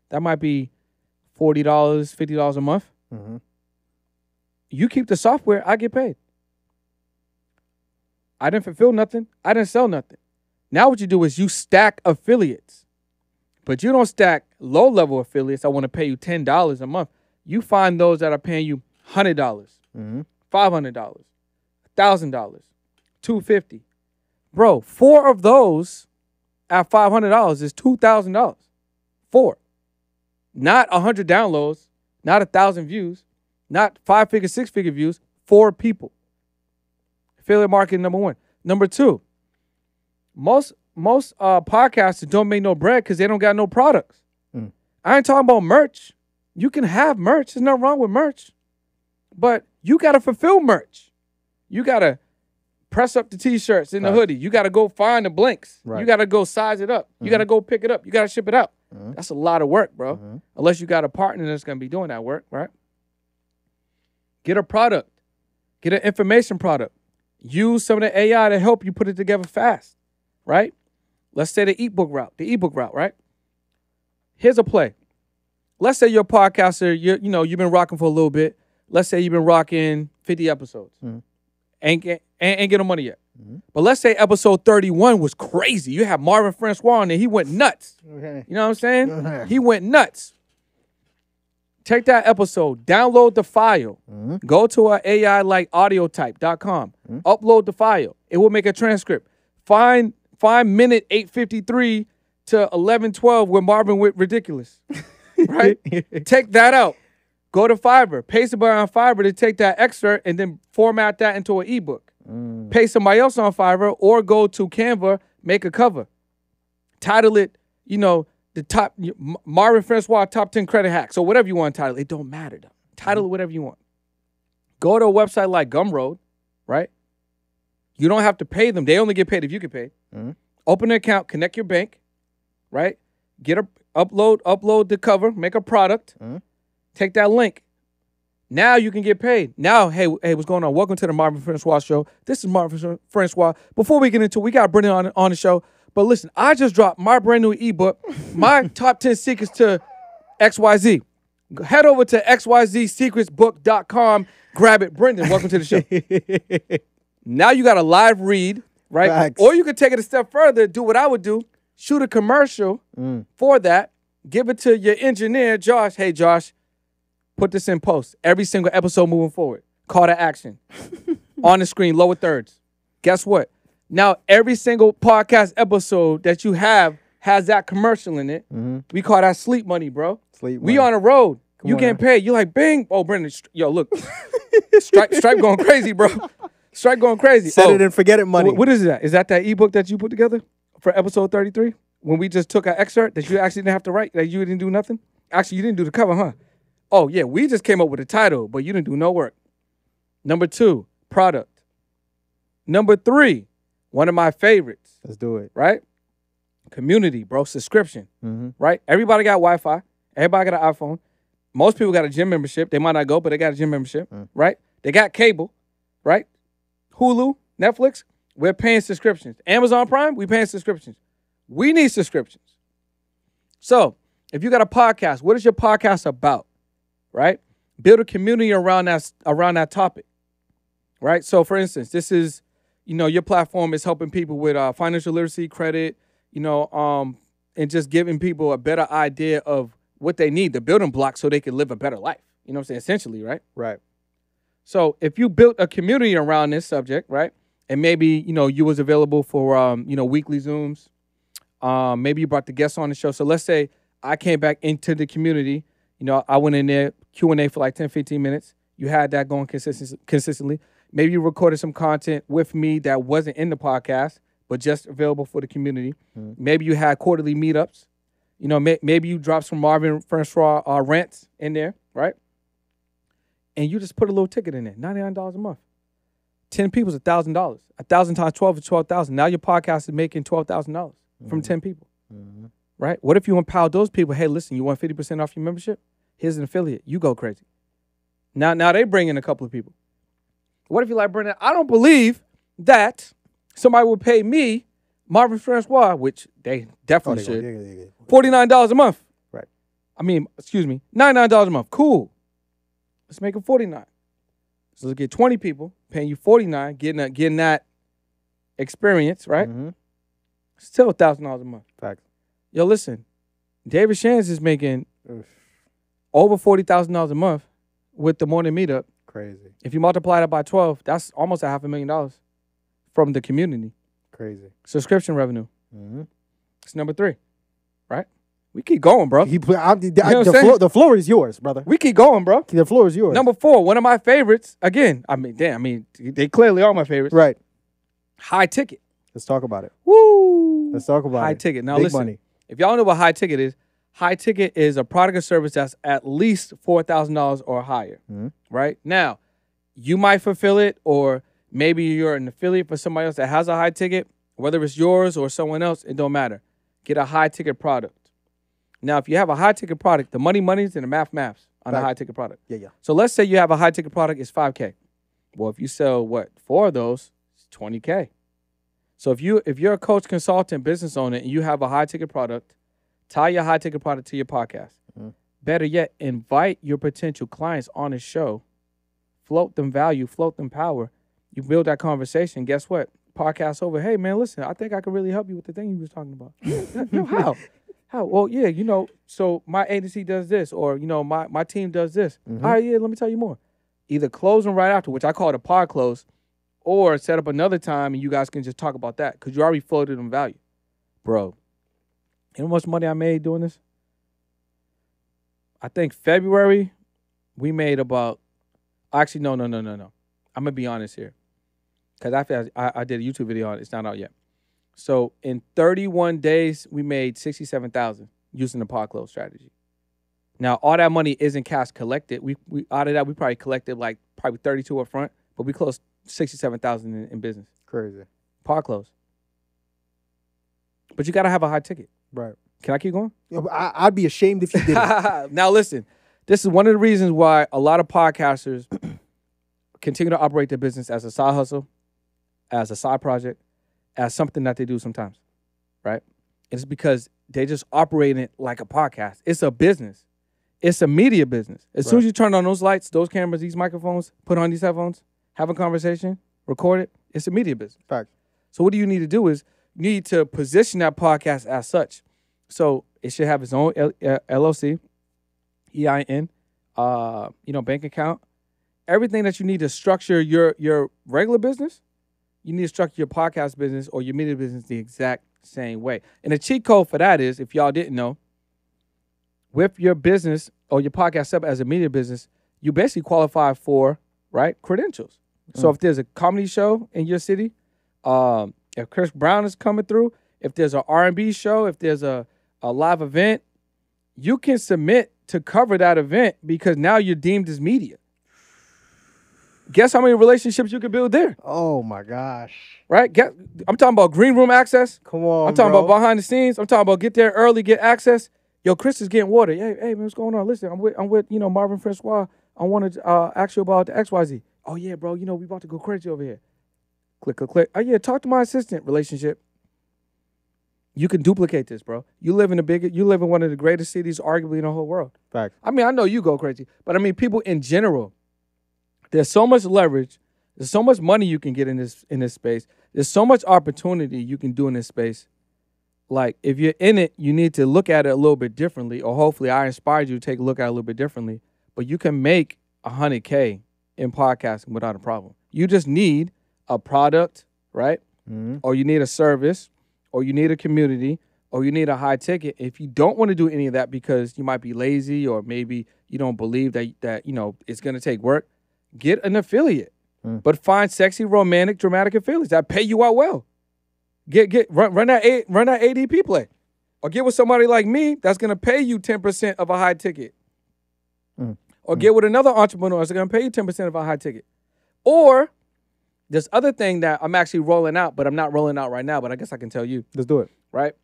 That might be $40, $50 a month. You keep the software, I get paid. I didn't fulfill nothing. I didn't sell nothing. Now what you do is you stack affiliates. But you don't stack low-level affiliates. I want to pay you $10 a month. You find those that are paying you $100, $500, $1,000, $250. Bro, 4 of those at $500 is $2,000. 4. Not 100 downloads, not 1,000 views, not 5-figure, 6-figure views. 4 people. Affiliate marketing, number 1. Number 2, most podcasters don't make no bread because they don't got no products. I ain't talking about merch. You can have merch. There's nothing wrong with merch. But you got to fulfill merch. You got to press up the T-shirts and the hoodie. You got to go find the blinks. Right. You got to go size it up. You got to go pick it up. You got to ship it out. That's a lot of work, bro. Unless you got a partner that's going to be doing that work, right? Get a product. Get an information product. Use some of the AI to help you put it together fast, right? Let's say the ebook route, right? Here's a play. Let's say you're a podcaster, you've been rocking for a little bit. Let's say you've been rocking 50 episodes. Ain't get no money yet. But let's say episode 31 was crazy. You have Marvin Francois on there. He went nuts. Okay. You know what I'm saying? He went nuts. Take that episode, download the file, go to our AI like audiotype.com, upload the file. It will make a transcript. Find minute 8:53 to 11:12 where Marvin went ridiculous. Right? Take that out. Go to Fiverr. Pay somebody on Fiverr to take that excerpt and then format that into an ebook. Pay somebody else on Fiverr or go to Canva, make a cover. Title it, the top Marvin Francois top 10 credit hacks or whatever you want to title. It don't matter though. Title it whatever you want. Go to a website like Gumroad, right? You don't have to pay them. They only get paid if you get paid. Open an account, connect your bank, right? Upload the cover, make a product. Take that link. Now you can get paid. Now, hey, what's going on? Welcome to the Marvin Francois Show. This is Marvin Francois. Before we get into it, we got Brendan on the show. But listen, I just dropped my brand new ebook, my top 10 secrets to XYZ. Head over to xyzsecretsbook.com. Grab it. Brendan, welcome to the show. Now you got a live read, right? Facts. Or you could take it a step further, do what I would do, shoot a commercial for that, give it to your engineer, Josh. Hey, Josh, put this in post. Every single episode moving forward. Call to action. On the screen, lower thirds. Guess what? Now, every single podcast episode that you have has that commercial in it. We call that sleep money, bro. We on the road. You getting paid. You're like, bing. Oh, Brendan, yo, look. Stripe going crazy, bro. Stripe going crazy. Set it and forget it money. What is that? Is that ebook that you put together for episode 33? When we just took an excerpt that you actually didn't have to write, that you didn't do nothing? Actually, you didn't do the cover, huh? Oh, yeah, we just came up with a title, but you didn't do no work. Number 2, product. Number 3, one of my favorites. Let's do it. Right? Community, bro. Subscription. Right? Everybody got Wi-Fi. Everybody got an iPhone. Most people got a gym membership. They might not go, but they got a gym membership. Right? They got cable. Right? Hulu, Netflix. We're paying subscriptions. Amazon Prime, we paying subscriptions. We need subscriptions. So, if you got a podcast, what is your podcast about? Right? Build a community around that topic. Right? So, for instance, this is, your platform is helping people with financial literacy, credit, and just giving people a better idea of what they need, the building blocks so they can live a better life. You know what I'm saying? Essentially, right? Right. So, if you built a community around this subject, right? And maybe, you was available for, weekly Zooms. Maybe you brought the guests on the show. So let's say I came back into the community. I went in there, Q&A for like 10, 15 minutes. You had that going consistently. Maybe you recorded some content with me that wasn't in the podcast, but just available for the community. Maybe you had quarterly meetups. Maybe you dropped some Marvin Francois rants in there, right? And you just put a little ticket in there, $99 a month. 10 people is $1,000. 1,000 times 12 is 12,000. Now your podcast is making $12,000 from 10 people, right? What if you empower those people? Hey, listen, you want 50% off your membership? Here's an affiliate. You go crazy. Now they bring in a couple of people. What if you're like, Brendan, I don't believe that somebody will pay me, Marvin Francois, which they definitely should, $49 a month. Right. $99 a month. Cool. Let's make it $49. So let's get 20 people paying you $49, getting that experience, right? Mm-hmm. Still $1,000 a month. Facts. Yo, listen, David Shands is making Oof. over $40,000 a month with the morning meetup. Crazy. If you multiply that by 12, that's almost $500,000 from the community. Crazy. Subscription revenue. Mm-hmm. It's number 3, right? We keep going, bro. The floor is yours, brother. We keep going, bro. The floor is yours. Number 4, one of my favorites. Again, they clearly are my favorites. Right. High ticket. Let's talk about it. Woo. Let's talk about it. High ticket. Now Big listen, money. if y'all know what high ticket is a product or service that's at least $4,000 or higher, right? Now, you might fulfill it, or maybe you're an affiliate for somebody else that has a high ticket, whether it's yours or someone else, it don't matter. Get a high ticket product. Now, if you have a high ticket product, the money's and the maths on a high ticket product. Yeah. So let's say you have a high ticket product, it's $5K. Well, if you sell 4 of those, it's $20K. So if you're a coach, consultant, business owner, and you have a high ticket product, tie your high ticket product to your podcast. Better yet, invite your potential clients on a show, float them value, float them power. You build that conversation. Guess what? Podcast over. Hey man, listen, I think I can really help you with the thing you was talking about. Yo, how? How? Well, yeah, so my agency does this, or my team does this. All right, yeah, let me tell you more. Either close them right after, which I call it a pod close, or set up another time and you guys can just talk about that because you already floated them value. Bro, you know how much money I made doing this? I think February, we made about, actually, no. I'm going to be honest here. Because I did a YouTube video on it. It's not out yet. So in 31 days, we made $67,000 using the pod close strategy. Now, all that money isn't cash collected. We out of that, we probably collected like probably 32 up front, but we closed $67,000 in business. Crazy. Pod close. But you got to have a high ticket. Right. Can I keep going? I'd be ashamed if you didn't. Now, listen. This is one of the reasons why a lot of podcasters continue to operate their business as a side hustle, as a side project, as something that they do sometimes, right? It's because they just operate it like a podcast. It's a business. It's a media business. As soon as you turn on those lights, those cameras, these microphones, put on these headphones, have a conversation, record it, it's a media business. Fact. So what do you need to do is you need to position that podcast as such. So it should have its own LLC, EIN, bank account. Everything that you need to structure your regular business, you need to structure your podcast business or your media business the exact same way. And the cheat code for that is, if y'all didn't know, with your business or your podcast up as a media business, you basically qualify for, right, credentials. So if there's a comedy show in your city, if Chris Brown is coming through, if there's an R&B show, if there's a live event, you can submit to cover that event because now you're deemed as media. Guess how many relationships you can build there? Oh my gosh. Right? I'm talking about green room access. Come on, I'm talking bro. about behind the scenes. I'm talking about get there early, get access. Yo, Chris is getting water. Hey, man, what's going on? Listen, I'm with Marvin Francois. I wanted to ask you about the XYZ. Oh yeah, bro. We about to go crazy over here. Click. Oh yeah, talk to my assistant. Relationship. You can duplicate this, bro. You live in one of the greatest cities, arguably in the whole world. Fact. I mean, I know you go crazy, but I mean, people in general. There's so much leverage. There's so much money you can get in this space. There's so much opportunity you can do in this space. Like, if you're in it, you need to look at it a little bit differently, or hopefully I inspired you to take a look at it a little bit differently. But you can make $100K in podcasting without a problem. You just need a product, right? Or you need a service, or you need a community, or you need a high ticket. If you don't want to do any of that because you might be lazy, or maybe you don't believe that it's going to take work, get an affiliate. But find sexy, romantic, dramatic affiliates that pay you out well. Run that ADP play, or get with somebody like me that's gonna pay you 10% of a high ticket, or get with another entrepreneur that's gonna pay you 10% of a high ticket. Or this other thing that I'm actually rolling out, but I'm not rolling out right now. But I guess I can tell you. Let's do it. Right?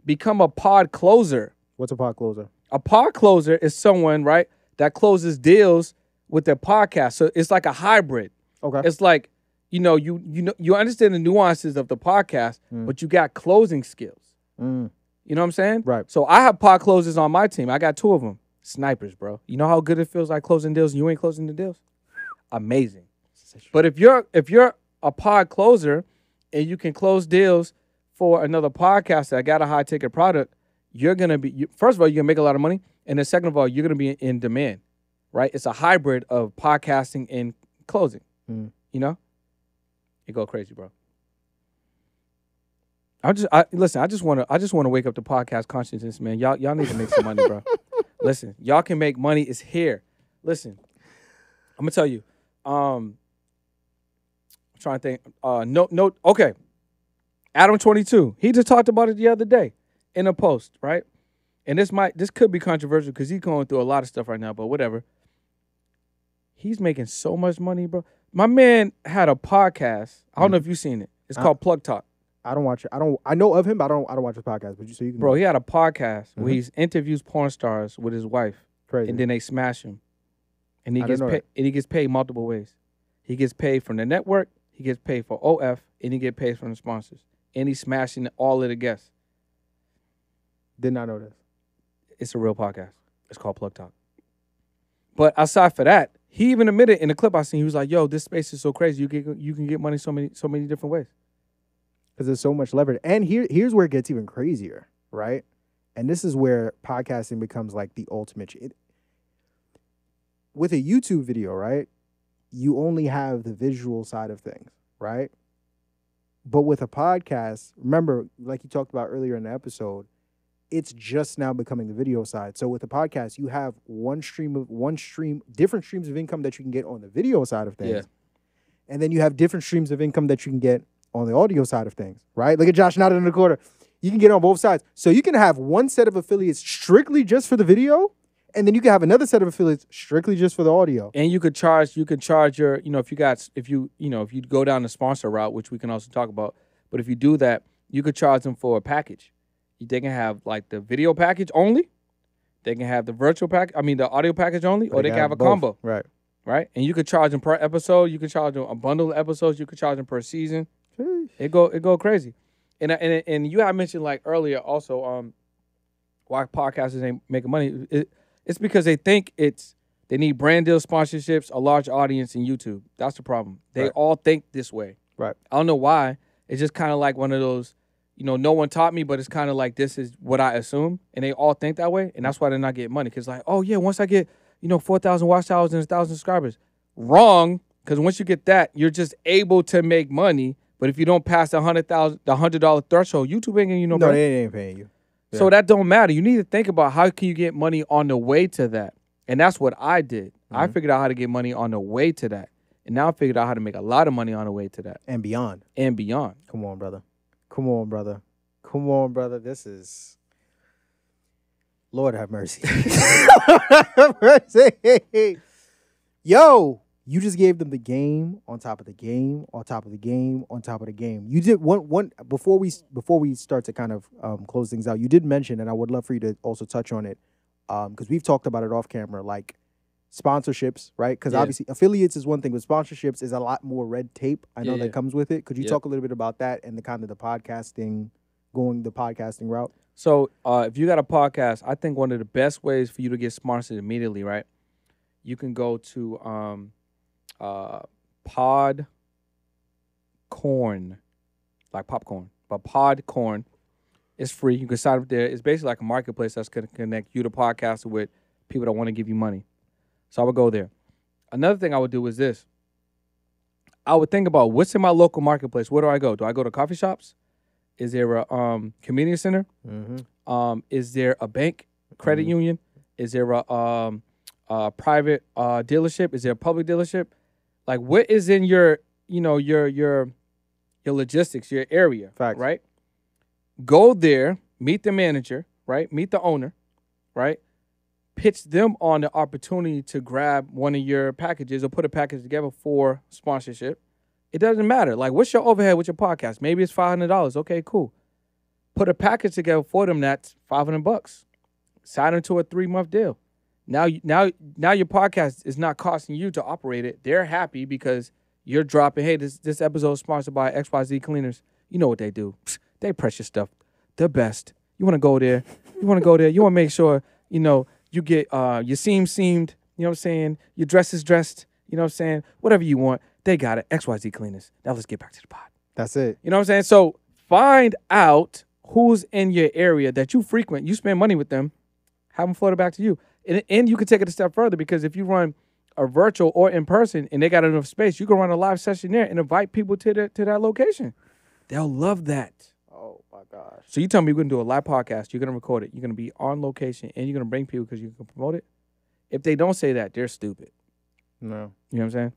Become a pod closer. What's a pod closer? A pod closer is someone, right, that closes deals with their podcast. So it's like a hybrid. Okay. It's like, you understand the nuances of the podcast, but you got closing skills. You know what I'm saying? Right. So I have pod closers on my team. I got 2 of them. Snipers, bro. You know how good it feels like closing deals and you ain't closing the deals? Amazing. true. But if you're a pod closer and you can close deals for another podcast that got a high ticket product, you're gonna be first of all, you're gonna make a lot of money, and then second of all, you're gonna be in demand, right? It's a hybrid of podcasting and closing. You know, you go crazy, bro. I just want to wake up to podcast consciousness, man. Y'all need to make some money, bro. Listen, y'all can make money. It's here. Listen, I'm gonna tell you. I'm trying to think. Okay. Adam 22. He just talked about it the other day in a post, right? And this could be controversial because he's going through a lot of stuff right now, but whatever. He's making so much money, bro. My man had a podcast. I don't know if you've seen it. It's called Plug Talk. I don't watch it. I know of him, but I don't watch his podcast. But you can. Bro, he had a podcast where he interviews porn stars with his wife. Crazy. And then they smash him. And he gets paid multiple ways. He gets paid from the network, he gets paid for OF, and he gets paid from the sponsors. And he's smashing all of the guests. Did not know this. It's a real podcast. It's called Plug Talk. But aside for that, he even admitted in the clip I seen, he was like, "Yo, this space is so crazy. You can get money so many different ways." Because there's so much leverage. And here's where it gets even crazier, right? And this is where podcasting becomes like the ultimate. With a YouTube video, right? You only have the visual side of things, right? But with a podcast, remember, like you talked about earlier in the episode, it's just now becoming the video side. So with a podcast, you have different streams of income that you can get on the video side of things. Yeah. And then you have different streams of income that you can get on the audio side of things, right? Look at Josh nodding in the corner. You can get on both sides. So you can have one set of affiliates strictly just for the video, and then you can have another set of affiliates strictly just for the audio. And you could charge your, if you go down the sponsor route, which we can also talk about, but if you do that, you could charge them for a package. They can have like the video package only. They can have the the audio package only, or they can have a combo. Right. Right? And you could charge them per episode. You could charge them a bundle of episodes. You could charge them per season. It go crazy. And you had mentioned like earlier also why podcasters ain't making money. It's because they think they need brand deal sponsorships, a large audience, and YouTube. That's the problem. They all think this way. Right. I don't know why. It's just kind of like one of those, no one taught me, but it's kind of like this is what I assume, and they all think that way, and that's why they're not getting money. Because like, oh yeah, once I get 4,000 watch hours and 1,000 subscribers, wrong. Because once you get that, you're just able to make money. But if you don't pass the $100 threshold, YouTube ain't giving you no money. No, they ain't paying you. Yeah. So that don't matter. You need to think about how can you get money on the way to that. And that's what I did. I figured out how to get money on the way to that. And now I figured out how to make a lot of money on the way to that. And beyond. Come on, brother. Come on, brother. This is... Lord have mercy. Have mercy. Yo, you just gave them the game on top of the game on top of the game on top of the game. You did one before we start to kind of close things out. You did mention, and I would love for you to also touch on it, because we've talked about it off camera, like sponsorships, right? Because obviously affiliates is one thing, but sponsorships is a lot more red tape. I know that comes with it. Could you talk a little bit about that and the kind of the podcasting route? So if you got a podcast, I think one of the best ways for you to get sponsored immediately, right? You can go to Podcorn, like popcorn, but Podcorn. It's free. You can sign up there. It's basically like a marketplace that's going to connect you to podcaster with people that want to give you money. So I would go there. Another thing I would do is this. I would think about what's in my local marketplace. Where do I go? Do I go to coffee shops? Is there a community center? Mm-hmm. Is there a bank, credit union? Is there a private dealership? Is there a public dealership? Like, what is in your logistics, your area? Facts. Right? Go there, meet the manager, right? Meet the owner, right? Pitch them on the opportunity to grab one of your packages or put a package together for sponsorship. It doesn't matter. Like, what's your overhead with your podcast? Maybe it's $500. Okay, cool. Put a package together for them that's $500. Sign them to a 3-month deal. Now your podcast is not costing you to operate it. They're happy because you're dropping, hey, this episode is sponsored by XYZ Cleaners. You know what they do. They press your stuff. The best. You want to go there. You want to make sure, you get your seams seamed, you know what I'm saying? Your dress is dressed, you know what I'm saying? Whatever you want. They got it. XYZ Cleaners. Now let's get back to the pod. That's it. You know what I'm saying? So find out who's in your area that you frequent. You spend money with them. Have them floated back to you. And you can take it a step further, because if you run a virtual or in person and they got enough space, you can run a live session there and invite people to that location. They'll love that. Oh my gosh. So you tell me you're going to do a live podcast, you're going to record it, you're going to be on location, and you're going to bring people because you can promote it. If they don't say that, they're stupid. No. You know what I'm saying?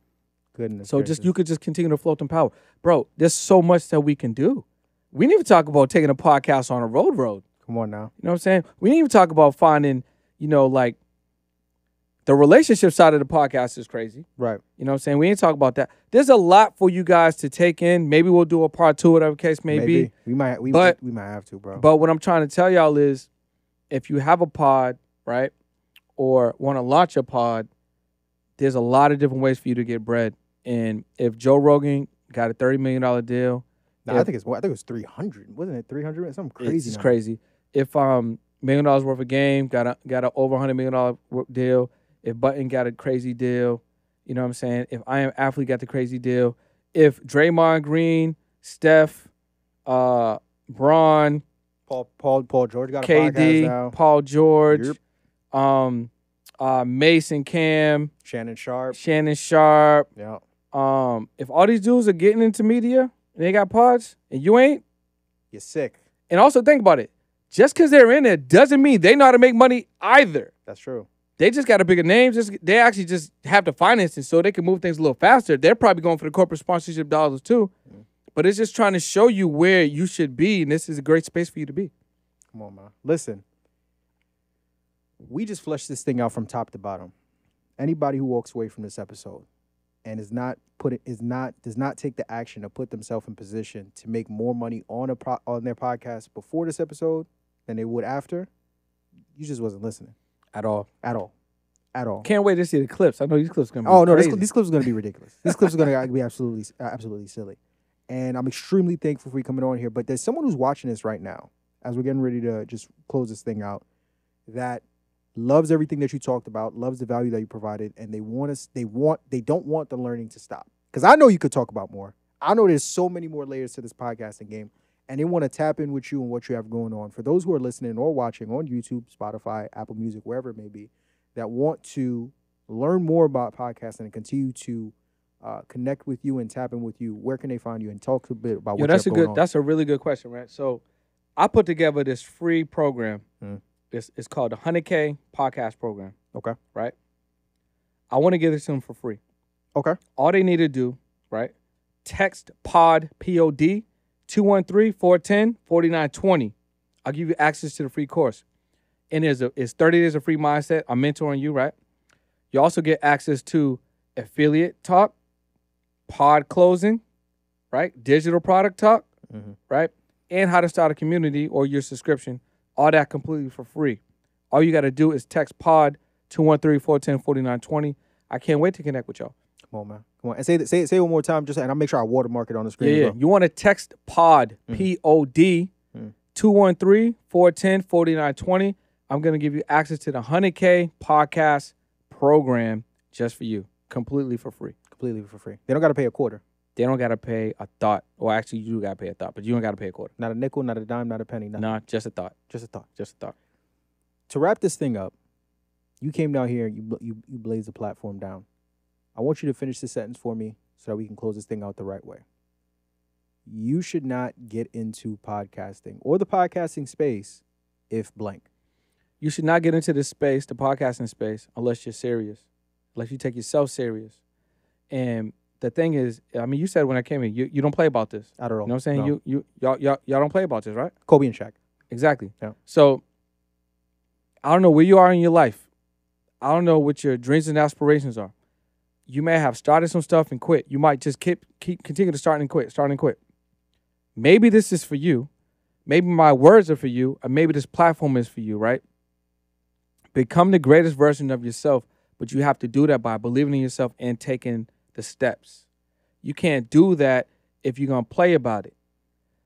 Goodness. So gracious. you could just continue to float them power. Bro, there's so much that we can do. We didn't even talk about taking a podcast on a road. Come on now. You know what I'm saying? We didn't even talk about finding, like the relationship side of the podcast is crazy. Right. You know what I'm saying? We didn't talk about that. There's a lot for you guys to take in. Maybe we'll do a part 2, whatever case may be. We might have to, bro. But what I'm trying to tell y'all is, if you have a pod, right, or want to launch a pod, there's a lot of different ways for you to get bread. And if Joe Rogan got a $30 million deal, I think it was 300. Wasn't it 300? Something crazy. It's crazy. If $1 million worth of game got a over $100 million deal, if Button got a crazy deal, you know what I'm saying? If I Am Athlete got the crazy deal, if Draymond Green, Steph, Braun, Paul George got a podcast now. Paul George, Mason Cam, Shannon Sharp. Yeah. If all these dudes are getting into media and they got pods and you ain't, you're sick. And also think about it. Just because they're in there doesn't mean they know how to make money either. That's true. They just got a bigger name. They actually just have the finances so they can move things a little faster. They're probably going for the corporate sponsorship dollars too. Mm. But it's just trying to show you where you should be, and this is a great space for you to be. Come on, man. Listen, we just fleshed this thing out from top to bottom. Anybody who walks away from this episode and does not take the action to put themselves in position to make more money on their podcast before this episode than they would after, you just wasn't listening. At all. Can't wait to see the clips. I know these clips are going to be crazy. These clips are going to be ridiculous. These clips are going to be absolutely silly. And I'm extremely thankful for you coming on here. But there's someone who's watching this right now, as we're getting ready to just close this thing out, that loves everything that you talked about, loves the value that you provided, and they don't want the learning to stop. Because I know you could talk about more. I know there's so many more layers to this podcasting game. And they want to tap in with you and what you have going on. For those who are listening or watching on YouTube, Spotify, Apple Music, wherever it may be, that want to learn more about podcasting and continue to connect with you and tap in with you, where can they find you? And talk a bit about what you have going on. That's a really good question, right? So I put together this free program. It's called the 100K Podcast Program. Okay. Right? I want to give this to them for free. Okay. All they need to do, right? Text POD, P-O-D, 213-410-4920. I'll give you access to the free course. And it's 30 days of free mindset. I'm mentoring you, right? You also get access to affiliate talk, pod closing, right? Digital product talk, right? And how to start a community or your subscription. All that completely for free. All you got to do is text POD 213-410-4920. I can't wait to connect with y'all. Come on, man. Come on. And say it one more time, and I'll make sure I watermark it on the screen. Yeah. You want to text POD, P-O-D, 213-410-4920. I'm going to give you access to the 100K Podcast Program just for you. Completely for free. Completely for free. They don't got to pay a quarter. They don't got to pay a thought. Well, actually, you do got to pay a thought, but you don't got to pay a quarter. Not a nickel, not a dime, not a penny. Nothing. Nah, just a thought. Just a thought. Just a thought. To wrap this thing up, you came down here, you blazed the platform down. I want you to finish this sentence for me so that we can close this thing out the right way. You should not get into podcasting or the podcasting space if blank. You should not get into this space, the podcasting space, unless you're serious, unless you take yourself serious. And the thing is, I mean, you said when I came in, you don't play about this. I don't know. You know what I'm saying? No. Y'all don't play about this, right? Kobe and Shaq. Exactly. Yeah. So I don't know where you are in your life. I don't know what your dreams and aspirations are. You may have started some stuff and quit. You might just keep continue to start and quit. Maybe this is for you. Maybe my words are for you, or maybe this platform is for you, right? Become the greatest version of yourself, but you have to do that by believing in yourself and taking the steps. You can't do that if you're going to play about it.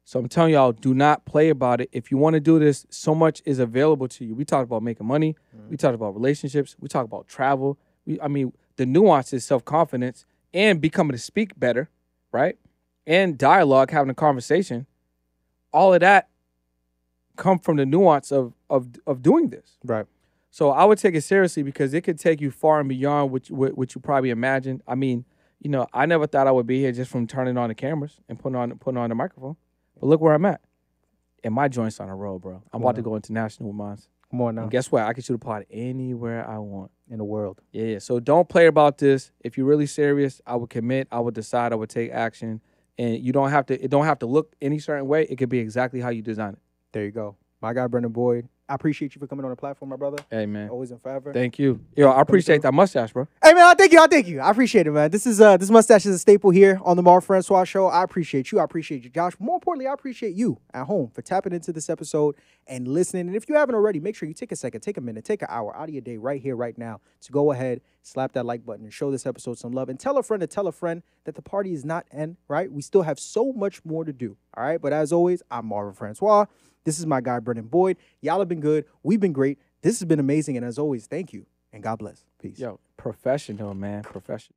So I'm telling y'all, do not play about it. If you want to do this, so much is available to you. We talked about making money. We talked about relationships. We talk about travel. The nuance is self-confidence and becoming to speak better, right? And dialogue, having a conversation, all of that come from the nuance of doing this. Right. So I would take it seriously because it could take you far and beyond what you probably imagined. I mean, you know, I never thought I would be here just from turning on the cameras and putting on the microphone. But look where I'm at. And my joint's on the road, bro. I'm about to go international with mine. Come on now. And guess what? I can shoot a pod anywhere I want. In the world. Yeah. So don't play about this. If you're really serious, I would commit. I would decide. I would take action. And you don't have to. It don't have to look any certain way. It could be exactly how you design it. There you go. My guy, Brendan Boyd. I appreciate you for coming on the platform, my brother. Hey, man. Always and forever. Thank you. Yo, I appreciate that mustache, bro. Hey, man, thank you. I appreciate it, man. This mustache is a staple here on the Marvin Francois Show. I appreciate you. I appreciate you, Josh. More importantly, I appreciate you at home for tapping into this episode and listening. And if you haven't already, make sure you take a second, take a minute, take an hour out of your day right here, right now to go ahead, slap that like button and show this episode some love. And tell a friend that the party is not end, right? We still have so much more to do, all right? But as always, I'm Marvin Francois. This is my guy, Brendan Boyd. Y'all have been good. We've been great. This has been amazing. And as always, thank you. And God bless. Peace. Yo, professional, man. Professional.